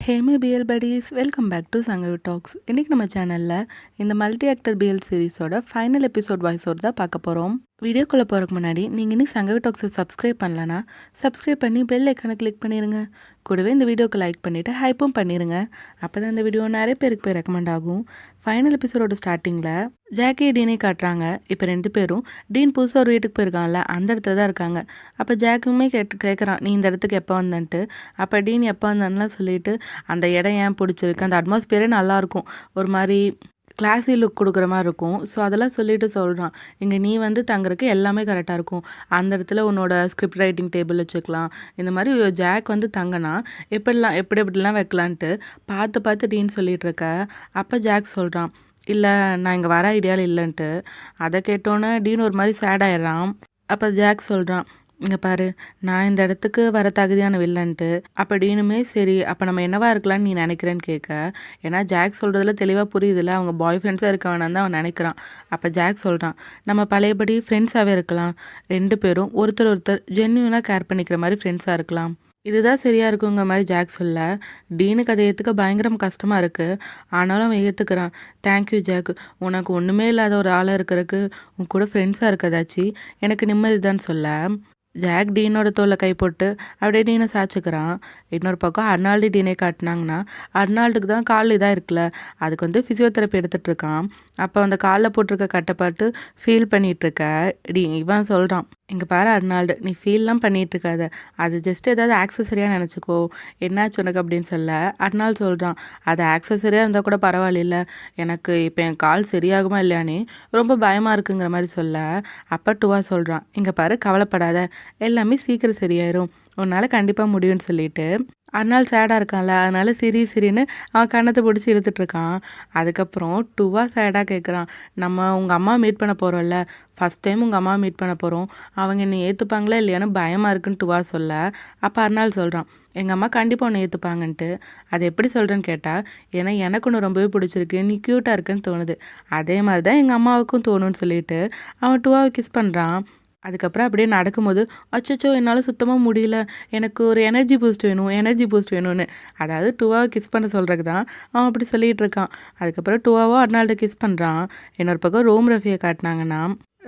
Hey my PL buddies, welcome back to Sangavi talks. இன்றைக்கி நம்ம சேனலில் இந்த மல்டி ஆக்டர் பிஎல் சீரிஸோட ஃபைனல் எபிசோட் வாய்ஸோடு தான் பார்க்க போகிறோம். வீடியோக்குள்ளே போகிறதுக்கு முன்னாடி நீங்கள் இன்னும் சங்கவி டாக்ஸை சப்ஸ்கிரைப் பண்ணலன்னா சப்ஸ்கிரைப் பண்ணி பெல் ஐக்கானை கிளிக் பண்ணிடுங்க. கூடவே இந்த வீடியோக்கு லைக் பண்ணிவிட்டு ஹைப்பும் பண்ணிடுங்க. அப்போ தான் இந்த வீடியோ நிறைய பேருக்கு போய் ரெக்கமெண்ட் ஆகும். ஃபைனல் எபிசோடோட ஸ்டார்டிங்கில் ஜாக்கி டீனை காட்டுறாங்க. இப்போ 2 பேரும் டீன் புதுசாக ஒரு வீட்டுக்கு போயிருக்காங்கல்ல, அந்த இடத்துல தான் இருக்காங்க. அப்போ ஜாக்குமே கேட்குறான், நீ இந்த இடத்துக்கு எப்போ வந்தன்ட்டு. அப்போ டீன் எப்போ வந்தான்லாம் சொல்லிட்டு அந்த இடம் ஏன் பிடிச்சிருக்கு, அந்த அட்மாஸ்பியரே நல்லாயிருக்கும், ஒரு மாதிரி கிளாஸி லுக் கொடுக்குற மாதிரி இருக்கும். ஸோ அதெல்லாம் சொல்லிட்டு சொல்கிறான், இங்கே நீ வந்து தங்குறதுக்கு எல்லாமே கரெக்டாக இருக்கும், அந்த இடத்துல உன்னோட ஸ்கிரிப்ட் ரைட்டிங் டேபிள் வச்சுக்கலாம். இந்த மாதிரி ஜாக் வந்து தங்கினா எப்படிலாம் வைக்கலான்ட்டு பார்த்து டீன் சொல்லிகிட்டு இருக்க. அப்போ ஜாக் சொல்கிறான், இல்லை நான் இங்கே வர ஐடியாவில் இல்லைன்ட்டு. அதை கேட்டோன்னே டீன் ஒரு மாதிரி சேட் ஆயிடுறான். அப்போ ஜாக் சொல்கிறான், இங்கே பாரு, நான் இந்த இடத்துக்கு வர தகுதியான வில்லன்ட்டு. அப்போ டீனுமே சரி, அப்போ நம்ம என்னவா இருக்கலாம்னு நீ நினைக்கிறேன்னு கேட்க. ஏன்னா ஜாக் சொல்கிறதுல தெளிவாக புரியுதுல்ல, அவங்க பாய் ஃப்ரெண்ட்ஸாக இருக்க வேணாம் தான் அவன் நினைக்கிறான். அப்போ ஜாக் சொல்கிறான், நம்ம பழையபடி ஃப்ரெண்ட்ஸாகவே இருக்கலாம், 2 பேரும் ஒருத்தர் ஜென்யூனாக கேர் பண்ணிக்கிற மாதிரி ஃப்ரெண்ட்ஸாக இருக்கலாம், இதுதான் சரியாக இருக்குங்கிற மாதிரி ஜாக் சொல்ல. டீனுக்கு அதை ஏற்றுக்க பயங்கரம் கஷ்டமாக இருக்குது. ஆனாலும் அவன் ஏற்றுக்கிறான். தேங்க்யூ ஜாக், உனக்கு ஒன்றுமே இல்லாத ஒரு ஆளாக இருக்கிறதுக்கு உன் கூட ஃப்ரெண்ட்ஸாக இருக்கதாச்சு எனக்கு நிம்மதி தான் சொல்ல. ஜாக் டீனோட தோலை கை போட்டு அப்படியே டீனை சாய்ச்சிக்கிறான். இன்னொரு பக்கம் அர்னால்டு டீனை காட்டினாங்கன்னா, அர்னால்டுக்கு தான் கால் இதாக இருக்குல்ல, அதுக்கு வந்து ஃபிசியோதெரப்பி எடுத்துகிட்டு இருக்கான். அப்போ அந்த காலில் போட்டிருக்க கட்டை பார்த்து ஃபீல் பண்ணிகிட்ருக்க இவன் சொல்கிறான், இங்கே பாரு அர்னால்டு, நீ ஃபீல்லாம் பண்ணிகிட்ருக்காத, அது ஜஸ்ட் ஏதாவது ஆக்சஸரியாக நினச்சிக்கோ, என்னாச்சு உனக்கு அப்படின்னு சொல்ல. அர்னால்டு சொல்கிறான், அது ஆக்சஸரியாக இருந்தால் கூட பரவாயில்ல, எனக்கு இப்போ என் கால் சரியாகுமா இல்லையானே ரொம்ப பயமாக இருக்குங்கிற மாதிரி சொல்ல. அப்போ டுவா சொல்கிறான், இங்கே பாரு கவலைப்படாத, எல்லாமே சீக்கிரம் சரியாயிரும், உன்னால் கண்டிப்பாக முடியும்னு சொல்லிட்டு. அர்னால்டு சேடாக இருக்கான்ல, அதனால சிரின்னு அவன் கண்ணத்தை பிடிச்சி இழுத்துட்ருக்கான். அதுக்கப்புறம் டுவா சேடாக கேட்குறான், நம்ம உங்கள் அம்மா மீட் பண்ண போகிறோம்ல, ஃபஸ்ட் டைம் உங்கள் அம்மா மீட் பண்ண போகிறோம், அவங்க என்னை ஏற்றுப்பாங்களா இல்லையான்னு பயமாக இருக்குன்னு டுவா சொல்ல. அப்போ அர்னால்டு சொல்கிறான், எங்கள் அம்மா கண்டிப்பாக உன்னை ஏற்றுப்பாங்கன்ட்டு. அது எப்படி சொல்கிறேன்னு கேட்டால், ஏன்னா எனக்கு ஒன்று ரொம்பவே பிடிச்சிருக்கு, நீ க்யூட்டாக இருக்குன்னு தோணுது, அதே மாதிரி தான் எங்கள் அம்மாவுக்கும் தோணுன்னு சொல்லிட்டு அவன் டுவாவை கிஸ் பண்ணுறான். அதுக்கப்புறம் அப்படியே நடக்கும்போது, அச்சச்சோ என்னால் சுத்தமாக முடியல, எனக்கு ஒரு எனர்ஜி பூஸ்ட் வேணும்னு, அதாவது டுவாவை கிஸ் பண்ண சொல்கிறதுக்கு தான் அவன் அப்படி சொல்லிகிட்டு இருக்கான். அதுக்கப்புறம் டுவாவோ அர்னால்டு கிஸ் பண்ணுறான். இன்னொரு பக்கம் ரோம் ரஃபியை காட்டினாங்கன்னா,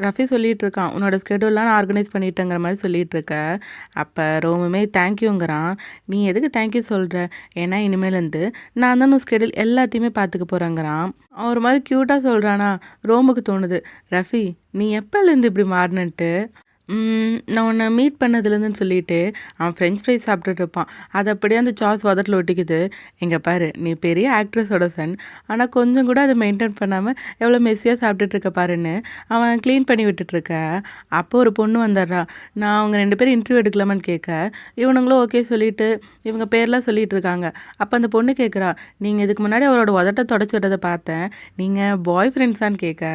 ரஃபி சொல்லிகிட்டு இருக்கான், உன்னோட ஸ்கெடியூல்லாம் நான் ஆர்கனைஸ் பண்ணிட்டேங்கிற மாதிரி சொல்லிகிட்டு இருக்க. அப்போ ரோமுமே தேங்க்யூங்கிறான். நீ எதுக்கு தேங்க்யூ சொல்கிற, ஏன்னா இனிமேலேருந்து நான் தான் உன் ஸ்கெடியூல் எல்லாத்தையுமே பார்த்துக்க போகிறேங்கிறான். அவன் ஒரு மாதிரி க்யூட்டாக சொல்கிறானா. ரோமுக்கு தோணுது, ரஃபி நீ எப்போலேருந்து இப்படி மாறினன்ட்டு. நான் உன்னை மீட் பண்ணதுலேருந்துன்னு சொல்லிட்டு அவன் ஃப்ரெஞ்ச் ஃப்ரைஸ் சாப்பிட்டுட்டு இருப்பான். அது அப்படியே அந்த சாஸ் உதட்டில் ஒட்டிக்குது. இங்கே பாரு, நீ பெரிய ஆக்ட்ரஸோட சன், ஆனால் கொஞ்சம் கூட அதை மெயின்டைன் பண்ணாமல் எவ்வளோ மெஸ்ஸியாக சாப்பிட்டுட்ருக்க பாருன்னு அவன் க்ளீன் பண்ணி விட்டுட்ருக்க. அப்போ ஒரு பொண்ணு வந்துடுறா. நான் அவங்க 2 பேரும் இன்டர்வியூ எடுக்கலாமான்னு கேட்க, இவனுங்களும் ஓகே சொல்லிவிட்டு இவங்க பேர்லாம் சொல்லிகிட்டு இருக்காங்க. அப்போ அந்த பொண்ணு கேட்குறா, நீங்கள் இதுக்கு முன்னாடி அவரோட உதட்டை தொடச்சி விட்டதை பார்த்தேன், நீங்கள் பாய் ஃப்ரெண்ட்ஸான்னு கேட்க,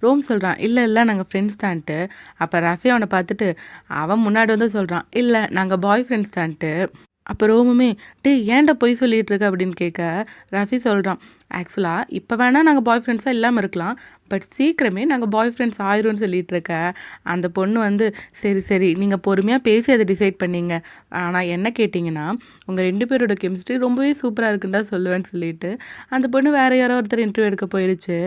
ரோம் சொல்கிறான், இல்லை நாங்கள் ஃப்ரெண்ட்ஸ் தான்ட்டு. அப்போ ரஃபி அவனை பார்த்துட்டு அவன் முன்னாடி வந்து சொல்கிறான், இல்லை நாங்கள் பாய் ஃப்ரெண்ட்ஸ் தான்ட்டு. அப்போ ரோமுமே, ஏன்டா பொய் சொல்லிகிட்டு இருக்க அப்படின்னு கேட்க, ரஃபி சொல்கிறான், ஆக்சுவலாக இப்போ வேணால் நாங்கள் பாய் ஃப்ரெண்ட்ஸாக இல்லாமல் இருக்கலாம், பட் சீக்கிரமே நாங்கள் பாய் ஃப்ரெண்ட்ஸ் ஆயிரும்னு சொல்லிகிட்டு இருக்க. அந்த பொண்ணு வந்து, சரி நீங்கள் பொறுமையாக பேசி அதை டிசைட் பண்ணிங்க, ஆனால் என்ன கேட்டிங்கன்னா உங்கள் 2 பேரோட கெமிஸ்ட்ரி ரொம்பவே சூப்பராக இருக்குன்னு தான் சொல்லுவேன்னு சொல்லிட்டு அந்த பொண்ணு வேறு யாரோ ஒருத்தர் இன்டர்வியூ எடுக்க போயிடுச்சு.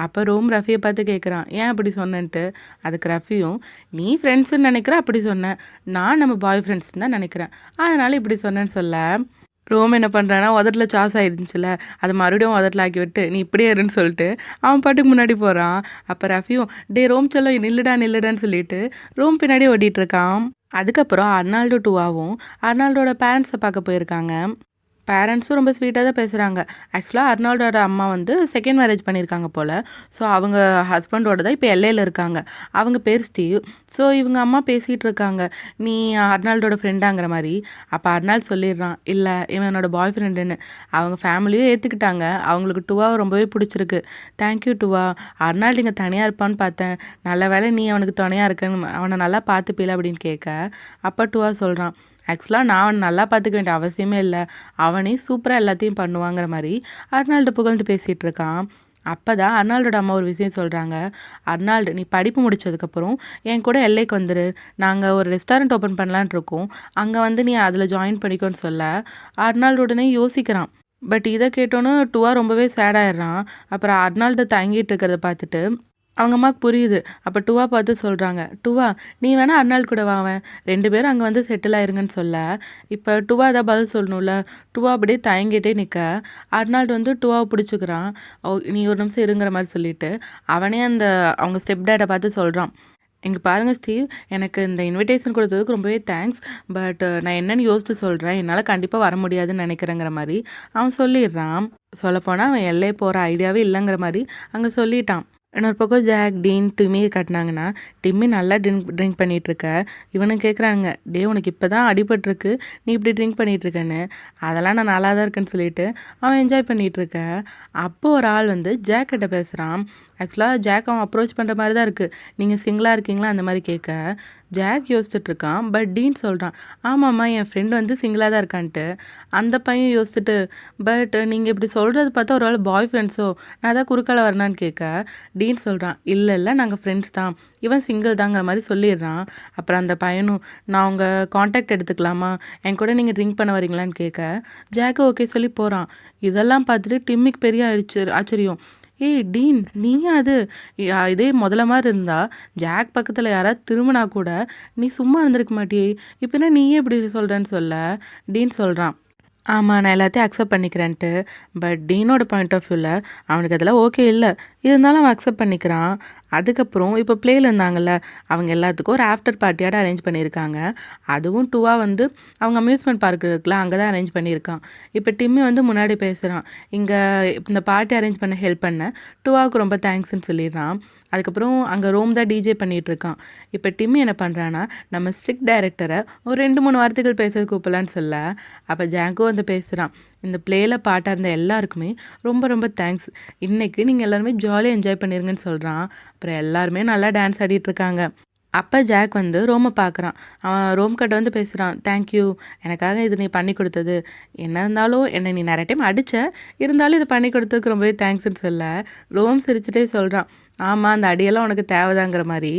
அப்போ ரோம் ரஃபியை பார்த்து கேட்குறான், ஏன் அப்படி சொன்னேன்ட்டு. அதுக்கு ரஃபியும், நீ ஃப்ரெண்ட்ஸுன்னு நினைக்கிற அப்படி சொன்னேன், நான் நம்ம பாய் ஃப்ரெண்ட்ஸ்ன்னு தான் நினைக்கிறேன், அதனால் இப்படி சொன்னேன்னு சொல்ல. ரோம் என்ன பண்ணுறான்னா, உதட்டில் சாஸ் ஆகிடுச்சுல, அதை மறுபடியும் உதட்டில் ஆக்கி விட்டு நீ இப்படியே இருன்னு சொல்லிட்டு அவன் பாட்டுக்கு முன்னாடி போகிறான். அப்போ ரஃபியும், ரோம் செல்லம் நில்லுடான்னு சொல்லிட்டு ரோம் பின்னாடி ஓடிட்டுருக்கான். அதுக்கப்புறம் அர்னால்டு டுவாவும் அர்னால்டோட பேரண்ட்ஸை பார்க்க போயிருக்காங்க. பேரண்ட்ஸும் ரொம்ப ஸ்வீட்டாக தான் பேசுகிறாங்க. ஆக்சுவலாக அர்னால்டோட அம்மா வந்து செகண்ட் மேரேஜ் பண்ணியிருக்காங்க போல். ஸோ அவங்க ஹஸ்பண்டோட தான் இப்போ எல்ஏயில் இருக்காங்க. அவங்க பேர் ஸ்டீவ். ஸோ இவங்க அம்மா பேசிகிட்டு இருக்காங்க, நீ அர்னால்டோட ஃப்ரெண்டாங்கிற மாதிரி. அப்போ அர்னால்டு சொல்லிடுறான், இல்லை இவன் என்னோட பாய் ஃப்ரெண்டுன்னு. அவங்க ஃபேமிலியும் ஏற்றுக்கிட்டாங்க, அவங்களுக்கு டுவாவை ரொம்பவே பிடிச்சிருக்கு. தேங்க்யூ டுவா, அர்னால்டு இங்கே தனியாக இருப்பான்னு பார்த்தேன், நல்ல வேளை நீ அவனுக்கு துணையாக இருக்கன்னு, அவனை நல்லா பார்த்துப்பீல அப்படின்னு கேட்க. அப்போ டுவா சொல்கிறான், ஆக்சுவலாக நான் அவனை நல்லா பார்த்துக்க வேண்டிய அவசியமே இல்லை, அவனே சூப்பராக எல்லாத்தையும் பண்ணுவாங்கிற மாதிரி அர்னால்டு புகழ்ந்து பேசிகிட்டு இருக்கான். அப்போ தான் அர்னால்டோட அம்மா ஒரு விஷயம் சொல்கிறாங்க, அர்னால்டு நீ படிப்பு முடித்ததுக்கப்புறம் என் கூட எல்லைக்கு வந்துரு, நாங்கள் ஒரு ரெஸ்டாரண்ட் ஓப்பன் பண்ணலான் இருக்கோம், அங்கே வந்து நீ அதில் ஜாயின் பண்ணிக்கோன்னு சொல்ல. அர்னால்டு உடனே யோசிக்கிறான், பட் இதை கேட்டோன்னே டுவா ரொம்பவே சேட் ஆயிடுறான். அப்புறம் அர்னால்டு தயங்கிட்டு இருக்கிறத பார்த்துட்டு அவங்க அம்மாவுக்கு புரியுது. அப்போ டுவா பார்த்து சொல்கிறாங்க, டுவா நீ வேணா அர்னால்டு கூட வாவேன், 2 பேரும் அங்கே வந்து செட்டில் ஆயிருங்கன்னு சொல்ல. இப்போ டுவா ஏதாவது பதில் சொல்லணும்ல. டுவா அப்படியே தயங்கிட்டே நிற்க அர்னால்டு வந்து டுவாவை பிடிச்சிக்கிறான். நீ ஒரு நிமிஷம் இருங்கிற மாதிரி சொல்லிட்டு அவனே அந்த அவங்க ஸ்டெப் டேடை பார்த்து சொல்கிறான், இங்கே பாருங்கள் ஸ்டீவ், எனக்கு இந்த இன்விடேஷன் கொடுத்ததுக்கு ரொம்பவே தேங்க்ஸ். பட் நான் என்னென்னு யோசிச்சு சொல்கிறேன், என்னால் கண்டிப்பாக வர முடியாதுன்னு நினைக்கிறேங்கிற மாதிரி அவன் சொல்லிடுறான். சொல்லப்போனால் அவன் எல்லையே போகிற ஐடியாவே இல்லைங்கிற மாதிரி அங்கே சொல்லிட்டான். இன்னொரு பக்கம் ஜாக், டீன், டிம்மியை காட்டினாங்கன்னா டிம்மி நல்லா ட்ரிங்க் பண்ணிகிட்ருக்க. இவனும் கேட்குறாங்க, டே உனக்கு இப்போ தான் அடிபட்டிருக்கு, நீ இப்படி ட்ரிங்க் பண்ணிகிட்ருக்கேன்னு. அதெல்லாம் நான் நல்லா தான் இருக்கேன்னு சொல்லிட்டு அவன் என்ஜாய் பண்ணிகிட்ருக்க. அப்போது ஒரு ஆள் வந்து ஜாக் கிட்ட பேசுகிறான். ஆக்சுவலாக ஜாக் அவன் அப்ரோச் பண்ணுற மாதிரி தான் இருக்குது. நீங்கள் சிங்கிளாக இருக்கீங்களா அந்த மாதிரி கேட்க ஜாக் யோசிச்சுட்ருக்கான். பட் டீன் சொல்கிறான், ஆமாம்மா என் ஃப்ரெண்டு வந்து சிங்கிளாக தான் இருக்கான்ட்டு. அந்த பையன் யோசிச்சுட்டு, பட் நீங்கள் இப்படி சொல்கிறது பார்த்தா ஒரு வேளை பாய் ஃப்ரெண்ட்ஸோ, நான் தான் குறுக்கால வரனான்னு கேட்க டீன் சொல்கிறான், இல்லை இல்லை நாங்கள் ஃப்ரெண்ட்ஸ் தான், இவன் சிங்கிள் தாங்கிற மாதிரி சொல்லிடுறான். அப்புறம் அந்த பையனும், நான் உங்கள் காண்டாக்ட் எடுத்துக்கலாமா, என் கூட நீங்கள் ட்ரிங்க் பண்ண வரீங்களான்னு கேட்க ஜாக்கு ஓகே சொல்லி போகிறான். இதெல்லாம் பார்த்துட்டு டிம்மிக்கு பெரிய ஆச்சரியம். ஏய் டீன், நீயா அது? இதே முதல்ல மாதிரி இருந்தா ஜாக் பக்கத்தில் யாராவது திரும்பினா கூட நீ சும்மா இருந்திருக்க மாட்டியே, இப்போ என்ன நீயே இப்படி சொல்கிறேன்னு சொல்ல டீன் சொல்கிறான், ஆமாம் நான் எல்லாத்தையும் அக்செப்ட் பண்ணிக்கிறேன்ட்டு. பட் டீனோட பாயிண்ட் ஆஃப் வியூவில் அவனுக்கு அதெல்லாம் ஓகே இல்லை, இருந்தாலும் அவன் அக்செப்ட் பண்ணிக்கிறான். அதுக்கப்புறம் இப்போ பிளேயில் இருந்தாங்கல்ல, அவங்க எல்லாத்துக்கும் ஒரு ஆஃப்டர் பார்ட்டியோட அரேஞ்ச் பண்ணியிருக்காங்க. அதுவும் டுவா வந்து அவங்க அம்யூஸ்மெண்ட் பார்க் இருக்குல்ல, அங்கே தான் அரேஞ்ச் பண்ணியிருக்கான். இப்போ டிம்மி வந்து முன்னாடி பேசுகிறான், இங்கே இந்த பார்ட்டி அரேஞ்ச் பண்ண ஹெல்ப் பண்ண டுவாவுக்கு ரொம்ப தேங்க்ஸ்ன்னு சொல்லிடுறான். அதுக்கப்புறம் அங்கே ரோம் தான் டிஜே பண்ணிகிட்ருக்கான். இப்போ டிம்மி என்ன பண்ணுறான்னா, நம்ம ஸ்ட்ரிக்ட் டைரக்டரை ஒரு 2-3 வார்த்தைகள் பேச கூப்பிடலான்னு சொல்ல, அப்போ ஜாங்கோ வந்து பேசுகிறான், இந்த பிளேயில் பாட்டாக இருந்த எல்லாருக்குமே ரொம்ப ரொம்ப தேங்க்ஸ், இன்றைக்கி நீங்கள் எல்லாருமே ஜாலியாக என்ஜாய் பண்ணிருங்கன்னு சொல்கிறான். அப்புறம் எல்லாருமே நல்லா டான்ஸ் ஆடிட்டுருக்காங்க. அப்போ ஜாக் வந்து ரோமை பார்க்குறான். அவன் ரோம் கிட்ட வந்து பேசுகிறான், தேங்க்யூ எனக்காக இது நீ பண்ணி கொடுத்தது, என்ன இருந்தாலும் என்னை நீ நிறைய டைம் அடித்த, இருந்தாலும் இது பண்ணி கொடுத்ததுக்கு ரொம்பவே தேங்க்ஸ்ன்னு சொல்ல ரோம் சிரிச்சுட்டே சொல்கிறான், ஆமாம் அந்த அடியெல்லாம் உனக்கு தேவைதாங்கிற மாதிரி.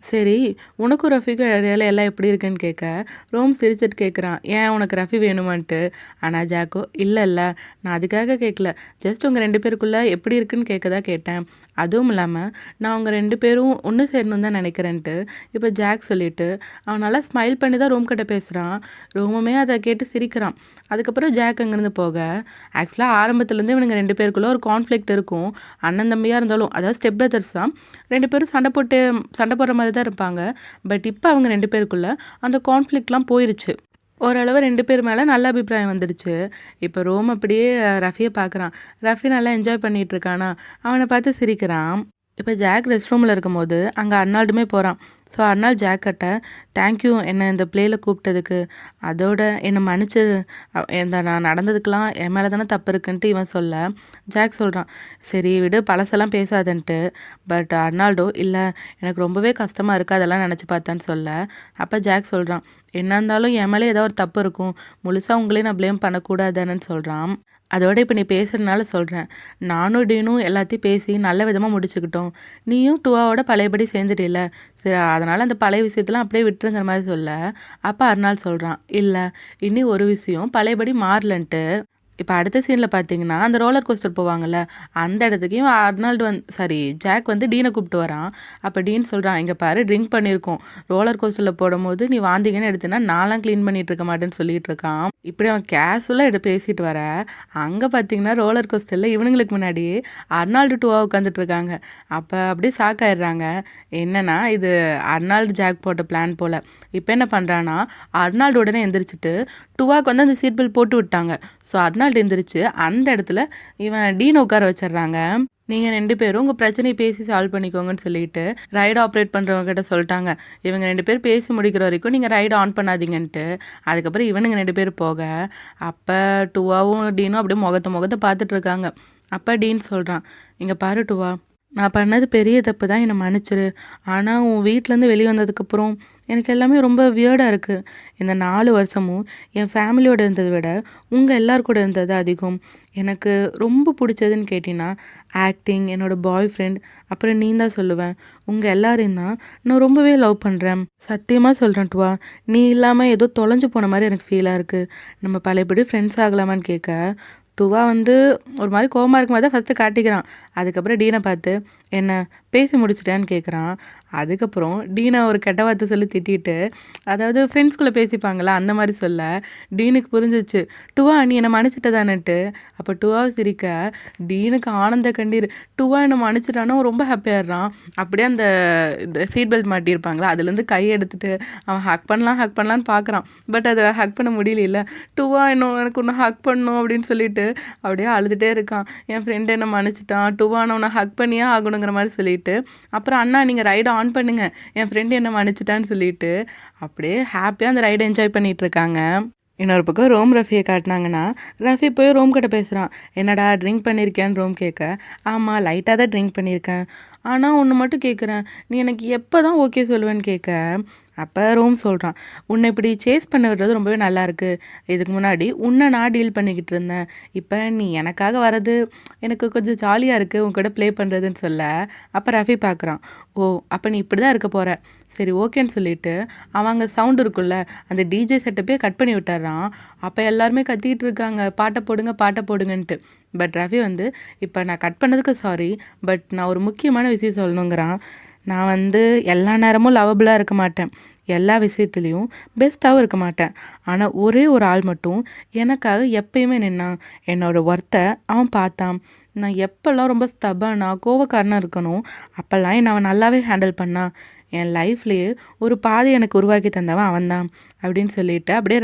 சரி உனக்கும் ரஃபிக்கும் இடையில எல்லாம் எப்படி இருக்குன்னு கேட்க ரோம் சிரிச்சிட்டு கேட்குறான், ஏன் உனக்கு ரஃபி வேணுமான்ட்டு. ஆனால் ஜாக்கோ, இல்லை இல்லை நான் அதுக்காக கேட்கல, ஜஸ்ட் உங்கள் 2 பேருக்குள்ளே எப்படி இருக்குன்னு கேட்க தான் கேட்டேன், அதுவும் இல்லாமல் நான் அவங்க 2 பேரும் ஒன்று சேரணும் தான் நினைக்கிறேன்ட்டு இப்போ ஜாக் சொல்லிவிட்டு அவன் நல்லா ஸ்மைல் பண்ணி தான் ரோம் கிட்ட பேசுகிறான். ரோமுமே அதை கேட்டு சிரிக்கிறான். அதுக்கப்புறம் ஜாக் அங்கேருந்து போக, ஆக்சுவலாக ஆரம்பத்துலேருந்து இவனுங்க 2 பேருக்குள்ளே ஒரு கான்ஃப்ளிக்ட் இருக்கும். அண்ணன் தம்பியாக இருந்தாலும், அதாவது ஸ்டெப் பிரதர்ஸ் தான், 2 பேரும் சண்டை போடுற மாதிரி தான் இருப்பாங்க. பட் இப்போ அவங்க 2 பேருக்குள்ளே அந்த கான்ஃப்ளிக்ட்லாம் போயிருச்சு. ஓரளவு 2 பேர் மேலே நல்ல அபிப்பிராயம் வந்துடுச்சு. இப்போ ரோம் அப்படியே ரஃபியை பார்க்குறான். ரஃபி நல்லா என்ஜாய் பண்ணிகிட்டு இருக்கானா, அவனை பார்த்து சிரிக்கிறான். இப்போ ஜாக் ரெஸ்ட் ரூமில் இருக்கும்போது அங்கே அர்னால்டுமே போகிறான். ஸோ அர்னால்டு ஜாக்கிட்ட, தேங்க்யூ என்னை இந்த பிளேயில் கூப்பிட்டதுக்கு, அதோட என்னை மன்னிச்சிரு, நான் நடந்ததுக்கெலாம் என் மேலே தானே தப்பு இருக்குன்ட்டு இவன் சொல்ல ஜாக் சொல்கிறான், சரி விடு பழசெல்லாம் பேசாதன்ட்டு. பட் அர்னால்டோ, இல்லை எனக்கு ரொம்பவே கஷ்டமாக இருக்குது அதெல்லாம் நினச்சி பார்த்தான்னு சொல்ல அப்போ ஜாக் சொல்கிறான், என்ன இருந்தாலும் என் மேலே ஏதோ ஒரு தப்பு இருக்கும், முழுசாக உங்களே நான் ப்ளேம் பண்ணக்கூடாதுன்னு சொல்கிறான். அதோட இப்போ நீ பேசுகிறதுனால சொல்கிறேன், நானும் டீனும் எல்லாத்தையும் பேசி நல்ல விதமாக முடிச்சுக்கிட்டோம், நீயும் டுவாவோட பழையபடி சேர்ந்துட்டில்ல, சரி அதனால் அந்த பழைய விஷயத்தெலாம் அப்படியே விட்டுருங்கிற மாதிரி சொல்ல அப்போ அர்னால் சொல்கிறான், இல்லை இனி ஒரு விஷயம் பழையபடி மாறலன்ட்டு. இப்போ அடுத்த சீனில் பார்த்தீங்கன்னா அந்த ரோலர் கோஸ்டர் போவாங்கள்ல, அந்த இடத்துக்கு இவன் அர்னால்டு ஜாக் வந்து டீனை கூப்பிட்டு வரான். அப்போ டீன் சொல்கிறான், இங்கே பாரு ட்ரிங்க் பண்ணியிருக்கோம், ரோலர் கோஸ்டரில் போடும்போது நீ வாந்திங்கன்னு எடுத்தேன்னா நான்லாம் க்ளீன் பண்ணிகிட்டு இருக்க மாட்டேன்னு சொல்லிட்டு இருக்கான். இப்படி அவன் கேஷுவலாக பேசிட்டு வர, அங்கே பார்த்தீங்கன்னா ரோலர் கோஸ்டரில் இவனுங்களுக்கு முன்னாடியே அர்னால்டு டுவா உட்காந்துட்டு இருக்காங்க. அப்போ அப்படியே ஷாக் ஆயிடுறாங்க. என்னன்னா இது அர்னால்டு ஜாக் போட்ட பிளான் போல். இப்போ என்ன பண்ணுறான்னா, அர்னால்டு உடனே எந்திரிச்சிட்டு டுவாக்கு வந்து அந்த சீட் பெல்ட் போட்டு விட்டாங்க. ஸோ அர்னால்டு எந்திரிச்சு அந்த இடத்துல இவன் டீனை உட்கார வச்சிடுறாங்க. நீங்கள் 2 பேரும் உங்கள் பிரச்சனையை பேசி சால்வ் பண்ணிக்கோங்கன்னு சொல்லிட்டு ரைடு ஆப்ரேட் பண்ணுறவங்க கிட்ட சொல்லிட்டாங்க, இவங்க 2 பேர் பேசி முடிக்கிற வரைக்கும் நீங்கள் ரைடு ஆன் பண்ணாதீங்கன்ட்டு. அதுக்கப்புறம் இவனுங்க 2 பேர் போக, அப்போ டுவாவும் டீனும் அப்படியே முகத்தை பார்த்துட்டு இருக்காங்க. அப்போ டீன் சொல்கிறான், இங்கே பாரு டுவா, நான் பண்ணது பெரிய தப்பு தான், என்னை மன்னிச்சிரு. ஆனால் உன் வீட்டிலேருந்து வெளியே வந்ததுக்கப்புறம் எனக்கு எல்லாமே ரொம்ப வியர்டாக இருக்குது. இந்த 4 வருஷமும் என் ஃபேமிலியோடு இருந்ததை விட உங்கள் எல்லார் கூட இருந்தது அதிகம். எனக்கு ரொம்ப பிடிச்சதுன்னு கேட்டிங்கன்னா ஆக்டிங், என்னோடய பாய் ஃப்ரெண்ட், அப்புறம் நீ தான் சொல்லுவேன். உங்கள் எல்லாரையும் தான் நான் ரொம்பவே லவ் பண்ணுறேன். சத்தியமாக சொல்கிறேன் டுவா, நீ இல்லாமல் ஏதோ தொலைஞ்சு போன மாதிரி எனக்கு ஃபீலாக இருக்குது. நம்ம பழையபடி ஃப்ரெண்ட்ஸ் ஆகலாமான்னு கேட்க டுவா வந்து ஒரு மாதிரி கோவமாக இருக்கும் போது தான் ஃபஸ்ட்டு காட்டிக்கிறான். அதுக்கப்புறம் டீனை பார்த்து என்ன பேசி முடிச்சிட்டேன்னு கேட்குறான். அதுக்கப்புறம் டீனை ஒரு கெட்ட வார்த்தை சொல்லி திட்டிட்டு, அதாவது ஃப்ரெண்ட்ஸ்குள்ளே பேசிப்பாங்களா அந்த மாதிரி சொல்ல டீனுக்கு புரிஞ்சிச்சு, டுவா நீ என்னை மன்னிச்சிட்டதானேட்டு. அப்போ டுவாவை சிரிக்க டீனுக்கு ஆனந்த கண்ணீர். டுவா என்னை மன்னிச்சிட்டானோ ரொம்ப ஹாப்பியாகிடுறான். அப்படியே அந்த இந்த சீட் பெல்ட் மாட்டியிருப்பாங்களா அதுலேருந்து கையை எடுத்துட்டு அவன் ஹக் பண்ணலான்னு பார்க்குறான். பட் அதை ஹக் பண்ண முடியல. டுவா இன்னும் எனக்கு ஒன்று ஹக் பண்ணணும் அப்படின்னு சொல்லிட்டு அப்படியே அழுதுகிட்டே இருக்கான். என் ஃப்ரெண்டு என்ன மன்னிச்சிட்டான், டுவா நான் உன்னை ஹக் பண்ணியே ஆகணுங்கிற மாதிரி சொல்லிட்டு, அப்புறம் அண்ணா நீங்கள் ரைடை ஆன் பண்ணுங்க, என் ஃப்ரெண்டு என்ன மன்னிச்சிட்டான்னு சொல்லிட்டு அப்படியே ஹாப்பியாக அந்த ரைடை என்ஜாய் பண்ணிகிட்டு இருக்காங்க. இன்னொரு பக்கம் ரோம் ரஃபியை காட்டினாங்கன்னா, ரஃபி போய் ரோம் கிட்ட பேசுகிறான். என்னடா ட்ரிங்க் பண்ணியிருக்கேன்னு ரோம் கேட்க, ஆமாம் லைட்டாக தான் ட்ரிங்க் பண்ணியிருக்கேன், ஆனால் ஒன்று மட்டும் கேட்குறேன், நீ எனக்கு எப்போ தான் ஓகே சொல்லுவேன்னு கேட்க, அப்போ ரோம் சொல்கிறான், உன்னை இப்படி சேஸ் பண்ண விடுறது ரொம்பவே நல்லாயிருக்கு, இதுக்கு முன்னாடி உன்னை நான் டீல் பண்ணிக்கிட்டு இருந்தேன், இப்போ நீ எனக்காக வர்றது எனக்கு கொஞ்சம் ஜாலியாக இருக்குது உன் கூட ப்ளே பண்ணுறதுன்னு சொல்ல, அப்போ ரஃபி பார்க்குறான், ஓ அப்போ நீ இப்படி தான் இருக்க போகிற, சரி ஓகேன்னு சொல்லிட்டு அவங்க சவுண்ட் இருக்குல்ல அந்த டிஜே செட்டப்பே கட் பண்ணி விட்டுறான். அப்போ எல்லாருமே கத்திக்கிட்டு இருக்காங்க, பாட்டை போடுங்கன்ட்டு. பட் ரஃபி வந்து இப்போ நான் கட் பண்ணதுக்கு சாரி, பட் நான் ஒரு முக்கியமான விஷயம் சொல்லணுங்கிறான். நான் வந்து எல்லா நேரமும் லவபிளாக இருக்க மாட்டேன், எல்லா விஷயத்துலேயும் பெஸ்ட்டாகவும் இருக்க மாட்டேன், ஆனால் ஒரே ஒரு ஆள் மட்டும் எனக்காக எப்பயுமே நின்னான், என்னோடய ஒர்த்தை அவன் பார்த்தான், நான் எப்போல்லாம் ரொம்ப ஸ்டபானாக கோவக்காரனாக இருக்கணும் அப்போல்லாம் என்னை அவன் நல்லாவே ஹேண்டில் பண்ணான், என் லைஃப்லேயே ஒரு பாதை எனக்கு உருவாக்கி தந்தவன் அவன்தான் அப்படின்னு சொல்லிட்டு அப்படியே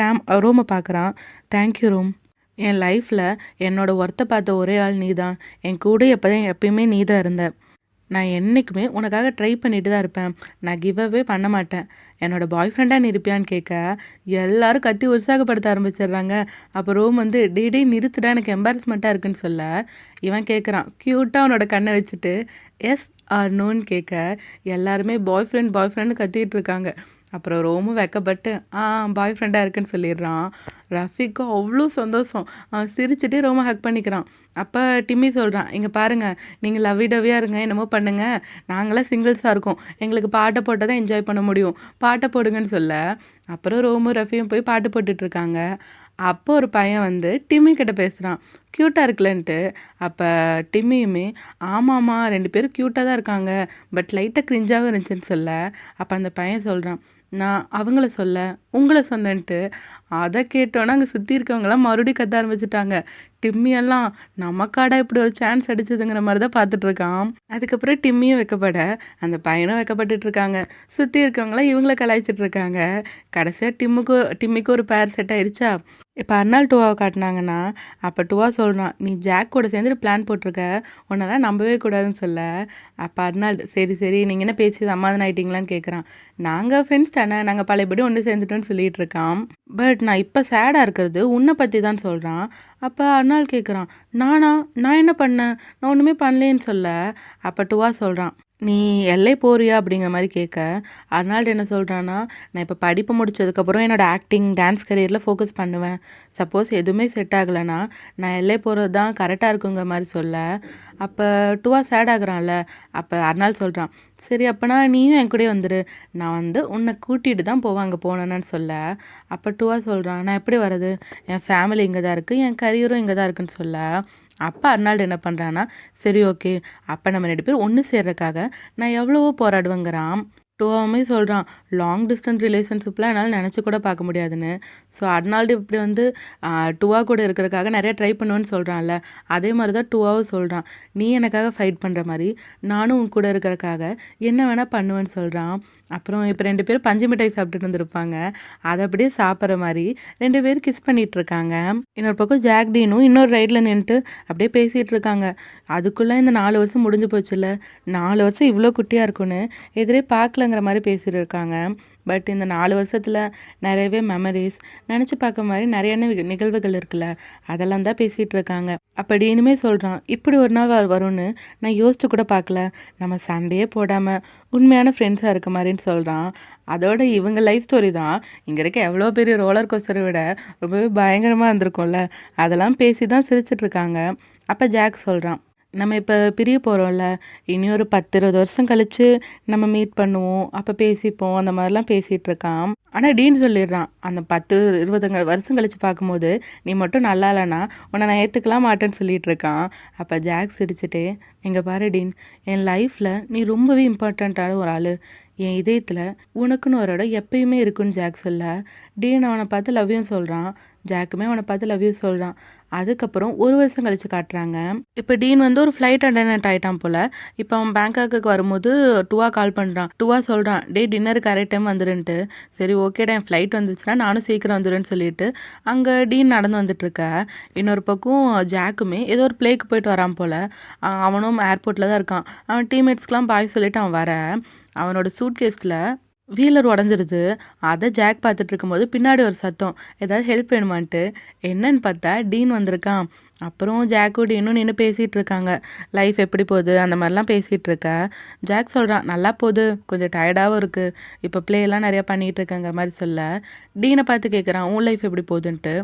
ரோமை பார்க்குறான். தேங்க்யூ ரோம், என் லைஃப்பில் என்னோடய ஒர்த்தை பார்த்த ஒரே ஆள் நீ தான், என் கூட எப்பயுமே நீ தான் இருந்த, நான் என்றைக்குமே உனக்காக ட்ரை பண்ணிட்டு தான் இருப்பேன், நான் கிவ்அவே பண்ண மாட்டேன், என்னோடய பாய் ஃப்ரெண்டாக நீ இருப்பியான்னு கேட்க எல்லோரும் கத்தி உற்சாகப்படுத்த ஆரம்பிச்சிடுறாங்க. அப்போ ரோம் வந்து டே நிறுத்துடா எனக்கு எம்பாரஸ்மெண்ட்டாக இருக்குன்னு சொல்ல இவன் கேட்குறான் க்யூட்டாக அவனோட கண்ணை வச்சுட்டு எஸ் ஆர் நோன்னு கேட்க எல்லாருமே பாய் ஃப்ரெண்டு கத்திக்கிட்டு இருக்காங்க. அப்புறம் ரோமும் வெக்கப்பட்டு பாய் ஃப்ரெண்டாக இருக்குன்னு சொல்லிடுறான். ரஃபிக்கும் அவ்வளோ சந்தோஷம், அவன் சிரிச்சுட்டே ரோமை ஹக் பண்ணிக்கிறான். அப்போ டிம்மி சொல்கிறான், இங்கே பாருங்கள் நீங்கள் லவ்விடவியாக இருங்க, என்னமோ பண்ணுங்கள், நாங்களாம் சிங்கிள்ஸாக இருக்கோம், எங்களுக்கு பாட்டை போட்டால் தான் என்ஜாய் பண்ண முடியும், பாட்டை போடுங்கன்னு சொல்ல அப்புறம் ரோமும் ரஃபியும் போய் பாட்டு போட்டுட்ருக்காங்க. அப்போ ஒரு பையன் வந்து டிம்மி கிட்ட பேசுகிறான், க்யூட்டாக இருக்குல்லன்ட்டு. அப்போ டிம்மியுமே ஆமாம்மா 2 பேரும் க்யூட்டாக தான் இருக்காங்க, பட் லைட்டாக க்ரிஞ்சாகவும் இருந்துச்சுன்னு சொல்ல அப்போ அந்த பையன் சொல்கிறான், நான் அவங்கள சொல்ல உங்களை சொன்னேன்ட்டு. அதை கேட்டோன்னா அங்கே சுற்றி இருக்கவங்களாம் மறுபடியும் கத்த ஆரம்பிச்சிட்டாங்க. டிம்மியெல்லாம் நமக்காடா இப்படி ஒரு சான்ஸ் அடிச்சதுங்கிற மாதிரி தான் பார்த்துட்ருக்கான். அதுக்கப்புறம் டிம்மியும் வைக்கப்பட அந்த பையனும் வைக்கப்பட்டுட்ருக்காங்க. சுற்றி இருக்கவங்களாம் இவங்கள கலாய்ச்சிட்ருக்காங்க. கடைசியாக டிம்மிக்கு ஒரு பேர் செட் ஆயிடுச்சா. இப்போ அர்னால் டுவாவை காட்டினாங்கன்னா அப்போ டுவா சொல்கிறான், நீ ஜாக் கூட சேர்ந்துட்டு பிளான் போட்டிருக்க, உன்னெல்லாம் நம்பவே கூடாதுன்னு சொல்ல அப்போ அர்னால் சரி நீங்கள் என்ன பேசி சமாதானம் ஆகிட்டீங்களான்னு கேட்குறான். நாங்கள் ஃப்ரெண்ட்ஸ் தானே, நாங்கள் பழையபடி ஒன்று சேர்ந்துட்டோன்னு சொல்லிகிட்டு இருக்கான். பட் நான் இப்போ சேடாக இருக்கிறது உன்னை பற்றி தான் சொல்கிறான். அப்போ அர்னால் கேட்குறான், நான் என்ன பண்ணேன், நான் ஒன்றுமே பண்ணலேன்னு சொல்ல அப்போ டுவா சொல்கிறான், நீ எல்லை போறியா அப்படிங்கிற மாதிரி கேட்க அர்னால்டு என்ன சொல்கிறான்னா, நான் இப்போ படிப்பு முடிச்சதுக்கப்புறம் என்னோடய ஆக்டிங் டான்ஸ் கரியரில் ஃபோக்கஸ் பண்ணுவேன், சப்போஸ் எதுவுமே செட் ஆகலைன்னா நான் எல்லை போகிறது தான் கரெக்டாக இருக்குங்கிற மாதிரி சொல்ல அப்போ டுவா சேட் ஆகுறான்ல. அப்போ அர்னால் சொல்கிறான், சரி அப்போனா நீயும் என் கூடயே வந்துடு, நான் வந்து உன்னை கூட்டிகிட்டு தான் போவேன் அங்கே போனேன்னு சொல்ல அப்போ டுவா சொல்கிறான், நான் எப்படி வர்றது, என் ஃபேமிலி இங்கே தான் இருக்குது, என் கரியரும் இங்கே தான் இருக்குன்னு சொல்ல அப்போ அர்னால்டு என்ன பண்ணுறான்னா, சரி ஓகே அப்போ நம்ம 2 பேரும் ஒன்று சேர்றதுக்காக நான் எவ்வளவோ போராடுவேங்கிறான். டுவாவுமே சொல்கிறான், லாங் டிஸ்டன்ஸ் ரிலேஷன்ஷிப்லாம் என்னால் நினச்சி கூட பார்க்க முடியாதுன்னு. ஸோ அர்னால்டு இப்படி வந்து டுவா கூட இருக்கிறதுக்காக நிறைய ட்ரை பண்ணுவேன்னு சொல்கிறான்ல, அதே மாதிரி தான் டுவாவும் சொல்கிறான், நீ எனக்காக ஃபைட் பண்ணுற மாதிரி நானும் உன் கூட இருக்கிறதுக்காக என்ன வேணால் பண்ணுவேன்னு சொல்கிறான். அப்புறம் இப்போ 2 பேரும் பஞ்சு மிட்டாய் சாப்பிட்டுட்டு வந்துருப்பாங்க, அதை அப்படியே சாப்பிட்ற மாதிரி 2 பேரும் கிஸ் பண்ணிகிட்ருக்காங்க. இன்னொரு பக்கம் ஜாக்டீனும் இன்னொரு ரைடில் நின்றுட்டு அப்படியே பேசிகிட்டு இருக்காங்க. அதுக்குள்ளே இந்த 4 வருஷம் முடிஞ்சு போச்சுல்ல, 4 வருஷம் இவ்வளோ குட்டியாக இருக்குன்னு எதிரே பார்க்கலங்கிற மாதிரி பேசிகிட்டு இருக்காங்க. பட் இந்த 4 வருஷத்தில் நிறையவே மெமரிஸ் நினச்சி பார்க்க மாதிரி நிறைய நிகழ்வுகள் இருக்குல்ல, அதெல்லாம் தான் பேசிகிட்டு இருக்காங்க. அப்படி இனிமே சொல்கிறான், இப்படி ஒரு நாள் வரும்னு நான் யோசிச்சு கூட பார்க்கல, நம்ம சண்டையே போடாமல் உண்மையான ஃப்ரெண்ட்ஸாக இருக்க மாதிரின்னு சொல்கிறான். அதோட இவங்க லைஃப் ஸ்டோரி தான் இங்கே இருக்க எவ்வளோ பெரிய ரோலர் கோஸ்டரை விட ரொம்பவே பயங்கரமாக இருந்திருக்கும்ல, அதெல்லாம் பேசி தான் சிரிச்சிட்ருக்காங்க. அப்போ ஜாக் சொல்கிறான், நம்ம இப்போ பிரிய போகிறோம்ல, இனி ஒரு 10, 20 வருஷம் கழிச்சு நம்ம மீட் பண்ணுவோம். அப்போ பேசிப்போம். அந்த மாதிரிலாம் பேசிகிட்டு இருக்கான். ஆனால் டீன் சொல்லிடுறான், அந்த 10, 20 வருஷம் கழிச்சு பார்க்கும்போது நீ மட்டும் நல்லா இல்லைனா உன்னை நான் ஏற்றுக்கலாம் மாட்டேன்னு சொல்லிட்டு இருக்கான். அப்போ ஜாக் சிரிச்சுட்டே, இங்கே பாரு டீன், என் லைஃப்பில் நீ ரொம்பவே இம்பார்ட்டண்ட்டான ஒரு ஆள். என் இதயத்தில் உனக்குன்னு ஒரு இடம் எப்பயுமே இருக்குன்னு ஜாக் சொல்ல, டீன் அவனை பார்த்து லவ் யூ சொல்கிறான். ஜாக்குமே அவனை பார்த்து லவ் யூ சொல்கிறான். அதுக்கப்புறம் ஒரு வருஷம் கழிச்சு காட்டுறாங்க. இப்போ டீன் வந்து ஒரு ஃப்ளைட் அட்டெண்டன்ட் ஆகிட்டான் போல். இப்போ அவன் பேங்காக்கு வரும்போது டுவா கால் பண்ணுறான். டுவா சொல்கிறான், டே டின்னருக்கு கரெக்ட் டைம் வந்துடுன்ட்டு. சரி ஓகேடா, என் ஃப்ளைட் வந்துச்சுன்னா நானும் சீக்கிரம் வந்துடுன்னு சொல்லிட்டு அங்கே டீன் நடந்து வந்துட்டுருக்க. இன்னொரு பக்கம் ஜாக்குமே ஏதோ ஒரு பிளேக்கு போயிட்டு வரான் போல். அவனும் ஏர்போர்ட்டில் தான் இருக்கான். அவன் டீம்மேட்ஸ்க்கெலாம் பாய் சொல்லிவிட்டு அவன் வர, அவனோட சூட்கேஸில் வீலர் உடஞ்சிருது. அதை ஜாக் பார்த்துட்டு இருக்கும்போது பின்னாடி ஒரு சத்தம், ஏதாவது ஹெல்ப் வேணுமான்ட்டு. என்னன்னு பார்த்தா டீன் வந்திருக்கான். அப்புறம் ஜாக்கும் டீனும் நின்று பேசிகிட்டு இருக்காங்க. லைஃப் எப்படி போகுது அந்த மாதிரிலாம் பேசிகிட்டு இருக்க. ஜாக் சொல்கிறான், நல்லா போகுது, கொஞ்சம் டயர்டாகவும் இருக்குது, இப்போ ப்ளேயெல்லாம் நிறையா பண்ணிகிட்டு இருக்கேங்கிற மாதிரி சொல்ல, டீனை பார்த்து கேட்குறான், உன் லைஃப் எப்படி போகுதுன்ட்டு.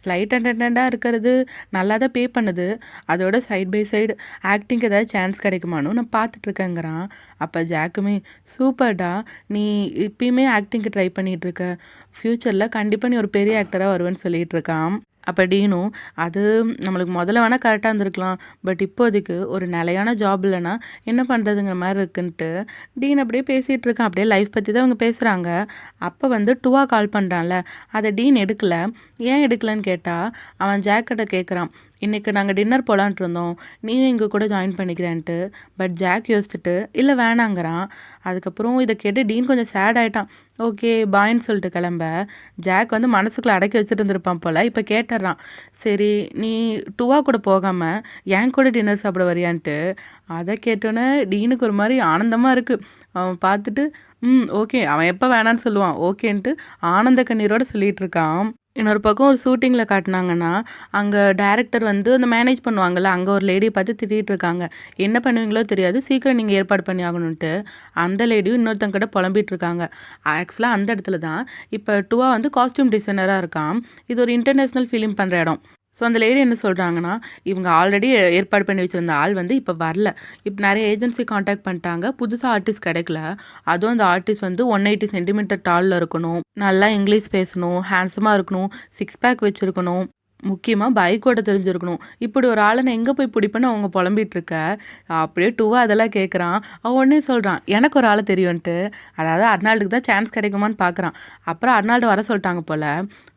ஃப்ளைட் அட்டெண்டண்ட்டாக இருக்கிறது நல்லா தான் பே பண்ணுது, அதோட சைட் பை சைடு ஆக்டிங்க்கு ஏதாவது சான்ஸ் கிடைக்குமான்னு நான் பார்த்துட்ருக்கேங்கிறான். அப்போ ஜாக்குமே, சூப்பர்டா, நீ இப்பயுமே ஆக்டிங்க்கு ட்ரை பண்ணிகிட்ருக்க, ஃப்யூச்சரில் கண்டிப்பாக நீ ஒரு பெரிய ஆக்டராக வருவேன்னு சொல்லிகிட்டு இருக்கான். அப்போ டீனும், அது நம்மளுக்கு முதல்ல வேணால் கரெக்டாக இருந்திருக்கலாம், பட் இப்போதைக்கு ஒரு நிலையான ஜாப் இல்லைன்னா என்ன பண்ணுறதுங்கிற மாதிரி இருக்குன்ட்டு டீன் அப்படியே பேசிகிட்டு இருக்கான். அப்படியே லைஃப் பற்றி தான் அவங்க பேசுகிறாங்க. அப்போ வந்து டுவா கால் பண்ணுறான்ல, அதை டீன் எடுக்கலை. ஏன் எடுக்கலைன்னு கேட்டால் அவன் ஜாக்கிட்ட கேட்குறான், இன்றைக்கி நாங்கள் டின்னர் போகலான்ட்டு இருந்தோம், நீயும் எங்கள் கூட ஜாயின் பண்ணிக்கிறேன்ட்டு. பட் ஜாக் யோசிச்சுட்டு இல்லை வேணாங்கிறான். அதுக்கப்புறம் இதை கேட்டு டீன் கொஞ்சம் சேட் ஆகிட்டான். ஓகே பாயின்னு சொல்லிட்டு கிளம்ப, ஜாக் வந்து மனசுக்குள்ளே அடக்கி வச்சுட்டு இருந்திருப்பான் போல். இப்போ கேட்டுடுறான், சரி நீ டுவா கூட போகாமல் என் கூட டின்னர் சாப்பிட வரியான்ட்டு. அதை கேட்டோன்னே டீனுக்கு ஒரு மாதிரி ஆனந்தமாக இருக்குது. அவன் பார்த்துட்டு ஓகே, அவன் எப்போ வேணான்னு சொல்லுவான், ஓகேன்ட்டு ஆனந்த கண்ணீரோடு சொல்லிகிட்டு இருக்கான். இன்னொரு பக்கம் ஒரு ஷூட்டிங்கில் காட்டினாங்கன்னா, அங்கே டேரக்டர் வந்து அந்த மேனேஜ் பண்ணுவாங்கள்ல, அங்கே ஒரு லேடியை பார்த்து திட்டிகிட்டு இருக்காங்க. என்ன பண்ணுவீங்களோ தெரியாது, சீக்கிரம் நீங்கள் ஏற்பாடு பண்ணி ஆகணுன்ட்டு. அந்த லேடியும் இன்னொருத்தங்கிட்ட புலம்பிகிட்டு இருக்காங்க. ஆக்சுவலாக அந்த இடத்துல தான் இப்போ டுவா வந்து காஸ்டியூம் டிசைனராக இருக்கான். இது ஒரு இன்டர்நேஷ்னல் ஃபிலிம் பண்ணுற இடம். ஸோ அந்த லேடி என்ன சொல்கிறாங்கன்னா, இவங்க ஆல்ரெடி ஏற்பாடு பண்ணி வச்சுருந்த ஆள் வந்து இப்போ வரல. இப்போ நிறைய ஏஜென்சி காண்டாக்ட் பண்ணிட்டாங்க, புதுசாக ஆர்டிஸ்ட் கிடைக்கல. அதுவும் அந்த ஆர்டிஸ்ட் வந்து 180 சென்டிமீட்டர் டாலில் இருக்கணும், நல்லா இங்கிலீஷ் பேசணும், ஹேண்ட்ஸமாக இருக்கணும், 6 பேக் வச்சுருக்கணும், முக்கியமாக பைக்கோட தெரிஞ்சிருக்கணும். இப்படி ஒரு ஆளை நான் எங்கே போய் பிடிப்பேன்னு அவங்க புலம்பிகிட்டு இருக்க. அப்படியே டுவா அதெல்லாம் கேட்குறான். அவன் உடனே சொல்கிறான், எனக்கு ஒரு ஆளை தெரியும்ன்ட்டு. அதாவது அர்னால்டுக்கு தான் சான்ஸ் கிடைக்குமான்னு பார்க்குறான். அப்புறம் அர்னால்டு வர சொல்லிட்டாங்க போல்.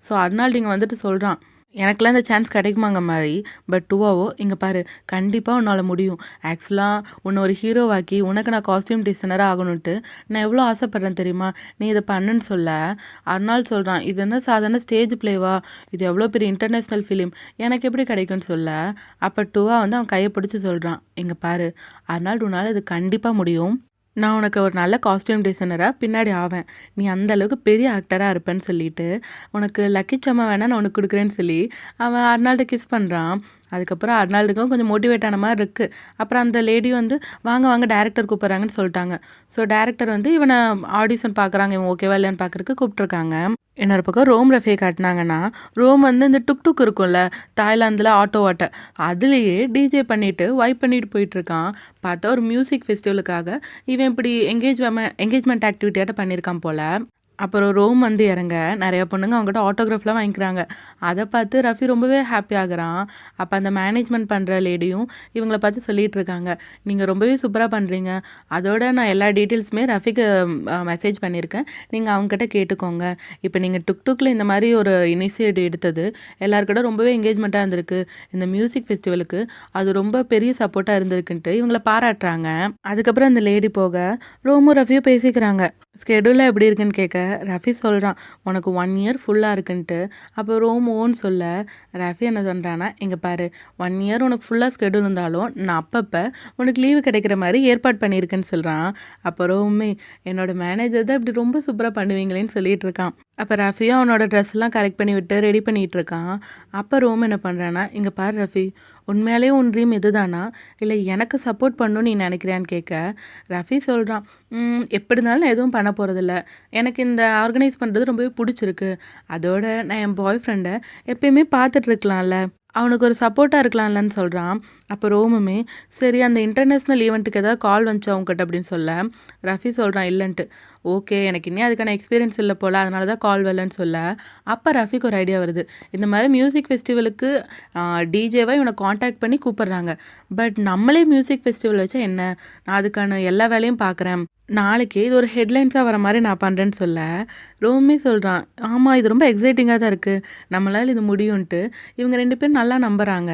ஸோ அர்னால்டு இங்கே வந்துட்டு சொல்கிறான், எனக்குலாம் இந்த சான்ஸ் கிடைக்குமாங்க மாதிரி. பட் டுவாவோ, இங்கே பாரு, கண்டிப்பாக உன்னால் முடியும். ஆக்சுவலாக உன்னை ஒரு ஹீரோவாக்கி உனக்கு நான் காஸ்டியூம் டிசைனராக ஆகணுன்ட்டு நான் எவ்வளோ ஆசைப்பட்றேன் தெரியுமா, நீ இதை பண்ணுன்னு சொல்ல. அர்னால் சொல்கிறான், இது என்ன சாதாரண ஸ்டேஜ் பிளேவா, இது எவ்வளோ பெரிய இன்டர்நேஷ்னல் ஃபிலிம், எனக்கு எப்படி கிடைக்கும்னு சொல்ல. அப்போ டுவா வந்து அவன் கையை பிடிச்சி சொல்கிறான், இங்கே பாரு அர்னால்டு, உன்னால் இது கண்டிப்பாக முடியும், நான் உனக்கு ஒரு நல்ல காஸ்டியூம் டிசைனராக பின்னாடி ஆவேன், நீ அந்தளவுக்கு பெரிய ஆக்டராக இருப்பேன்னு சொல்லிட்டு உனக்கு லக்கி சம்மா வேணால் நான் உனக்கு கொடுக்குறேன்னு சொல்லி அவன் அர்னால்டு கிஸ் பண்ணுறான். அதுக்கப்புறம் அர்னால்டுக்கும் கொஞ்சம் மோட்டிவேட் ஆன மாதிரி இருக்குது. அப்புறம் அந்த லேடி வந்து வாங்க வாங்க டேரக்டர் கூப்பிட்றாங்கன்னு சொல்லிட்டாங்க. ஸோ டேரக்டர் வந்து இவனை ஆடிஷன் பார்க்குறாங்க, இவன் ஓகேவா இல்லையான்னு பார்க்குறதுக்கு கூப்பிட்ருக்காங்க. இன்னொரு பக்கம் ரோம் ரஃபியை காட்டினாங்கன்னா, ரோம் வந்து இந்த டுக் இருக்கும்ல தாய்லாந்தில் ஆட்டோ ஓட்ட, அதுலேயே டிஜே பண்ணிவிட்டு வைப் பண்ணிட்டு போயிட்டுருக்கான். பார்த்தா ஒரு மியூசிக் ஃபெஸ்டிவலுக்காக இவன் இப்படி என்கேஜ்மெண்ட் ஆக்டிவிட்டியாட்ட பண்ணியிருக்கான் போல். அப்புறம் ரோம் வந்து இறங்க நிறையா பொண்ணுங்க அவங்ககிட்ட ஆட்டோகிராஃப்லாம் வாங்கிக்கிறாங்க. அதை பார்த்து ரஃபி ரொம்பவே ஹாப்பி ஆகுறான். அப்போ அந்த மேனேஜ்மெண்ட் பண்ணுற லேடியும் இவங்கள பார்த்து சொல்லிகிட்டு இருக்காங்க, நீங்கள் ரொம்பவே சூப்பராக பண்ணுறீங்க, அதோட நான் எல்லா டீட்டெயில்ஸுமே ரஃபிக்கு மெசேஜ் பண்ணியிருக்கேன், நீங்கள் அவங்ககிட்ட கேட்டுக்கோங்க. இப்போ நீங்கள் டுக்கில் இந்த மாதிரி ஒரு இனிஷியேட்டிவ் எடுத்தது எல்லாருக்கிட்ட ரொம்பவே என்கேஜ்மெண்ட்டாக இருந்திருக்கு, இந்த மியூசிக் ஃபெஸ்டிவலுக்கு அது ரொம்ப பெரிய சப்போர்ட்டாக இருந்திருக்குன்ட்டு இவங்கள பாராட்டுறாங்க. அதுக்கப்புறம் அந்த லேடி போக ரோமும் ரஃபியும் பேசிக்கிறாங்க. ஸ்கெடியூலில் எப்படி இருக்குன்னு கேட்க ரஃபி சொல்கிறான், உனக்கு 1 இயர் ஃபுல்லாக இருக்குன்ட்டு. அப்போ ரோமோன்னு சொல்ல ரஃபி என்ன சொல்கிறான்னா, இங்கே பாரு, 1 இயர் உனக்கு ஃபுல்லாக ஸ்கெடியூல் இருந்தாலும் நான் அப்பப்போ உனக்கு லீவு கிடைக்கிற மாதிரி ஏற்பாடு பண்ணியிருக்கேன்னு சொல்கிறான். அப்போ ரோமே, என்னோடய மேனேஜர் தான் இப்படி ரொம்ப சூப்பராக பண்ணுவீங்களேன்னு சொல்லிகிட்டு இருக்கான். அப்போ ரஃபியும் அவனோட ட்ரெஸ்லாம் கரெக்ட் பண்ணி விட்டு ரெடி பண்ணிகிட்டு இருக்கான். அப்போ ரோம் என்ன பண்ணுறான்னா, இங்கே பாரு ரஃபி, உண்மையாலே உன் ட்ரீம் இதுதானா, இல்லை எனக்கு சப்போர்ட் பண்ணணும்னு நீ நினைக்கிறியான்னு கேட்க ரஃபி சொல்கிறான், எப்படி இருந்தாலும் நான் எதுவும் பண்ண போகிறதில்ல, எனக்கு இந்த ஆர்கனைஸ் பண்ணுறது ரொம்பவே பிடிச்சிருக்கு, அதோட நான் என் பாய் ஃப்ரெண்டை எப்பயுமே பார்த்துட்ருக்கலாம்ல, அவனுக்கு ஒரு சப்போர்ட்டாக இருக்கலாம்லன்னு சொல்கிறான். அப்போ ரோமுமே சரி அந்த இன்டர்நேஷ்னல் ஈவெண்ட்டுக்கு ஏதாவது கால் வந்துச்சு அவங்ககிட்ட அப்படின்னு சொல்ல ரஃபி சொல்கிறான் இல்லைன்ட்டு. ஓகே எனக்கு இன்னும் அதுக்கான எக்ஸ்பீரியன்ஸ் இல்லை போல் அதனால தான் கால் வரலன்னு சொல்ல அப்போ ரஃபிக்கு ஒரு ஐடியா வருது. இந்த மாதிரி மியூசிக் ஃபெஸ்டிவலுக்கு டிஜேவை இவனை காண்டாக்ட் பண்ணி கூப்பிட்றாங்க. பட் நம்மளே மியூசிக் ஃபெஸ்டிவல் வச்சா என்ன, நான் அதுக்கான எல்லா வேலையும் பார்க்குறேன், நாளைக்கு இது ஒரு ஹெட்லைன்ஸாக வர மாதிரி நான் பண்ணுறேன்னு சொல்ல ரோமே சொல்கிறான் ஆமாம் இது ரொம்ப எக்ஸைட்டிங்காக தான் இருக்குது, நம்மளால் இது முடியும்ன்ட்டு இவங்க 2 பேரும் நல்லா நம்புகிறாங்க.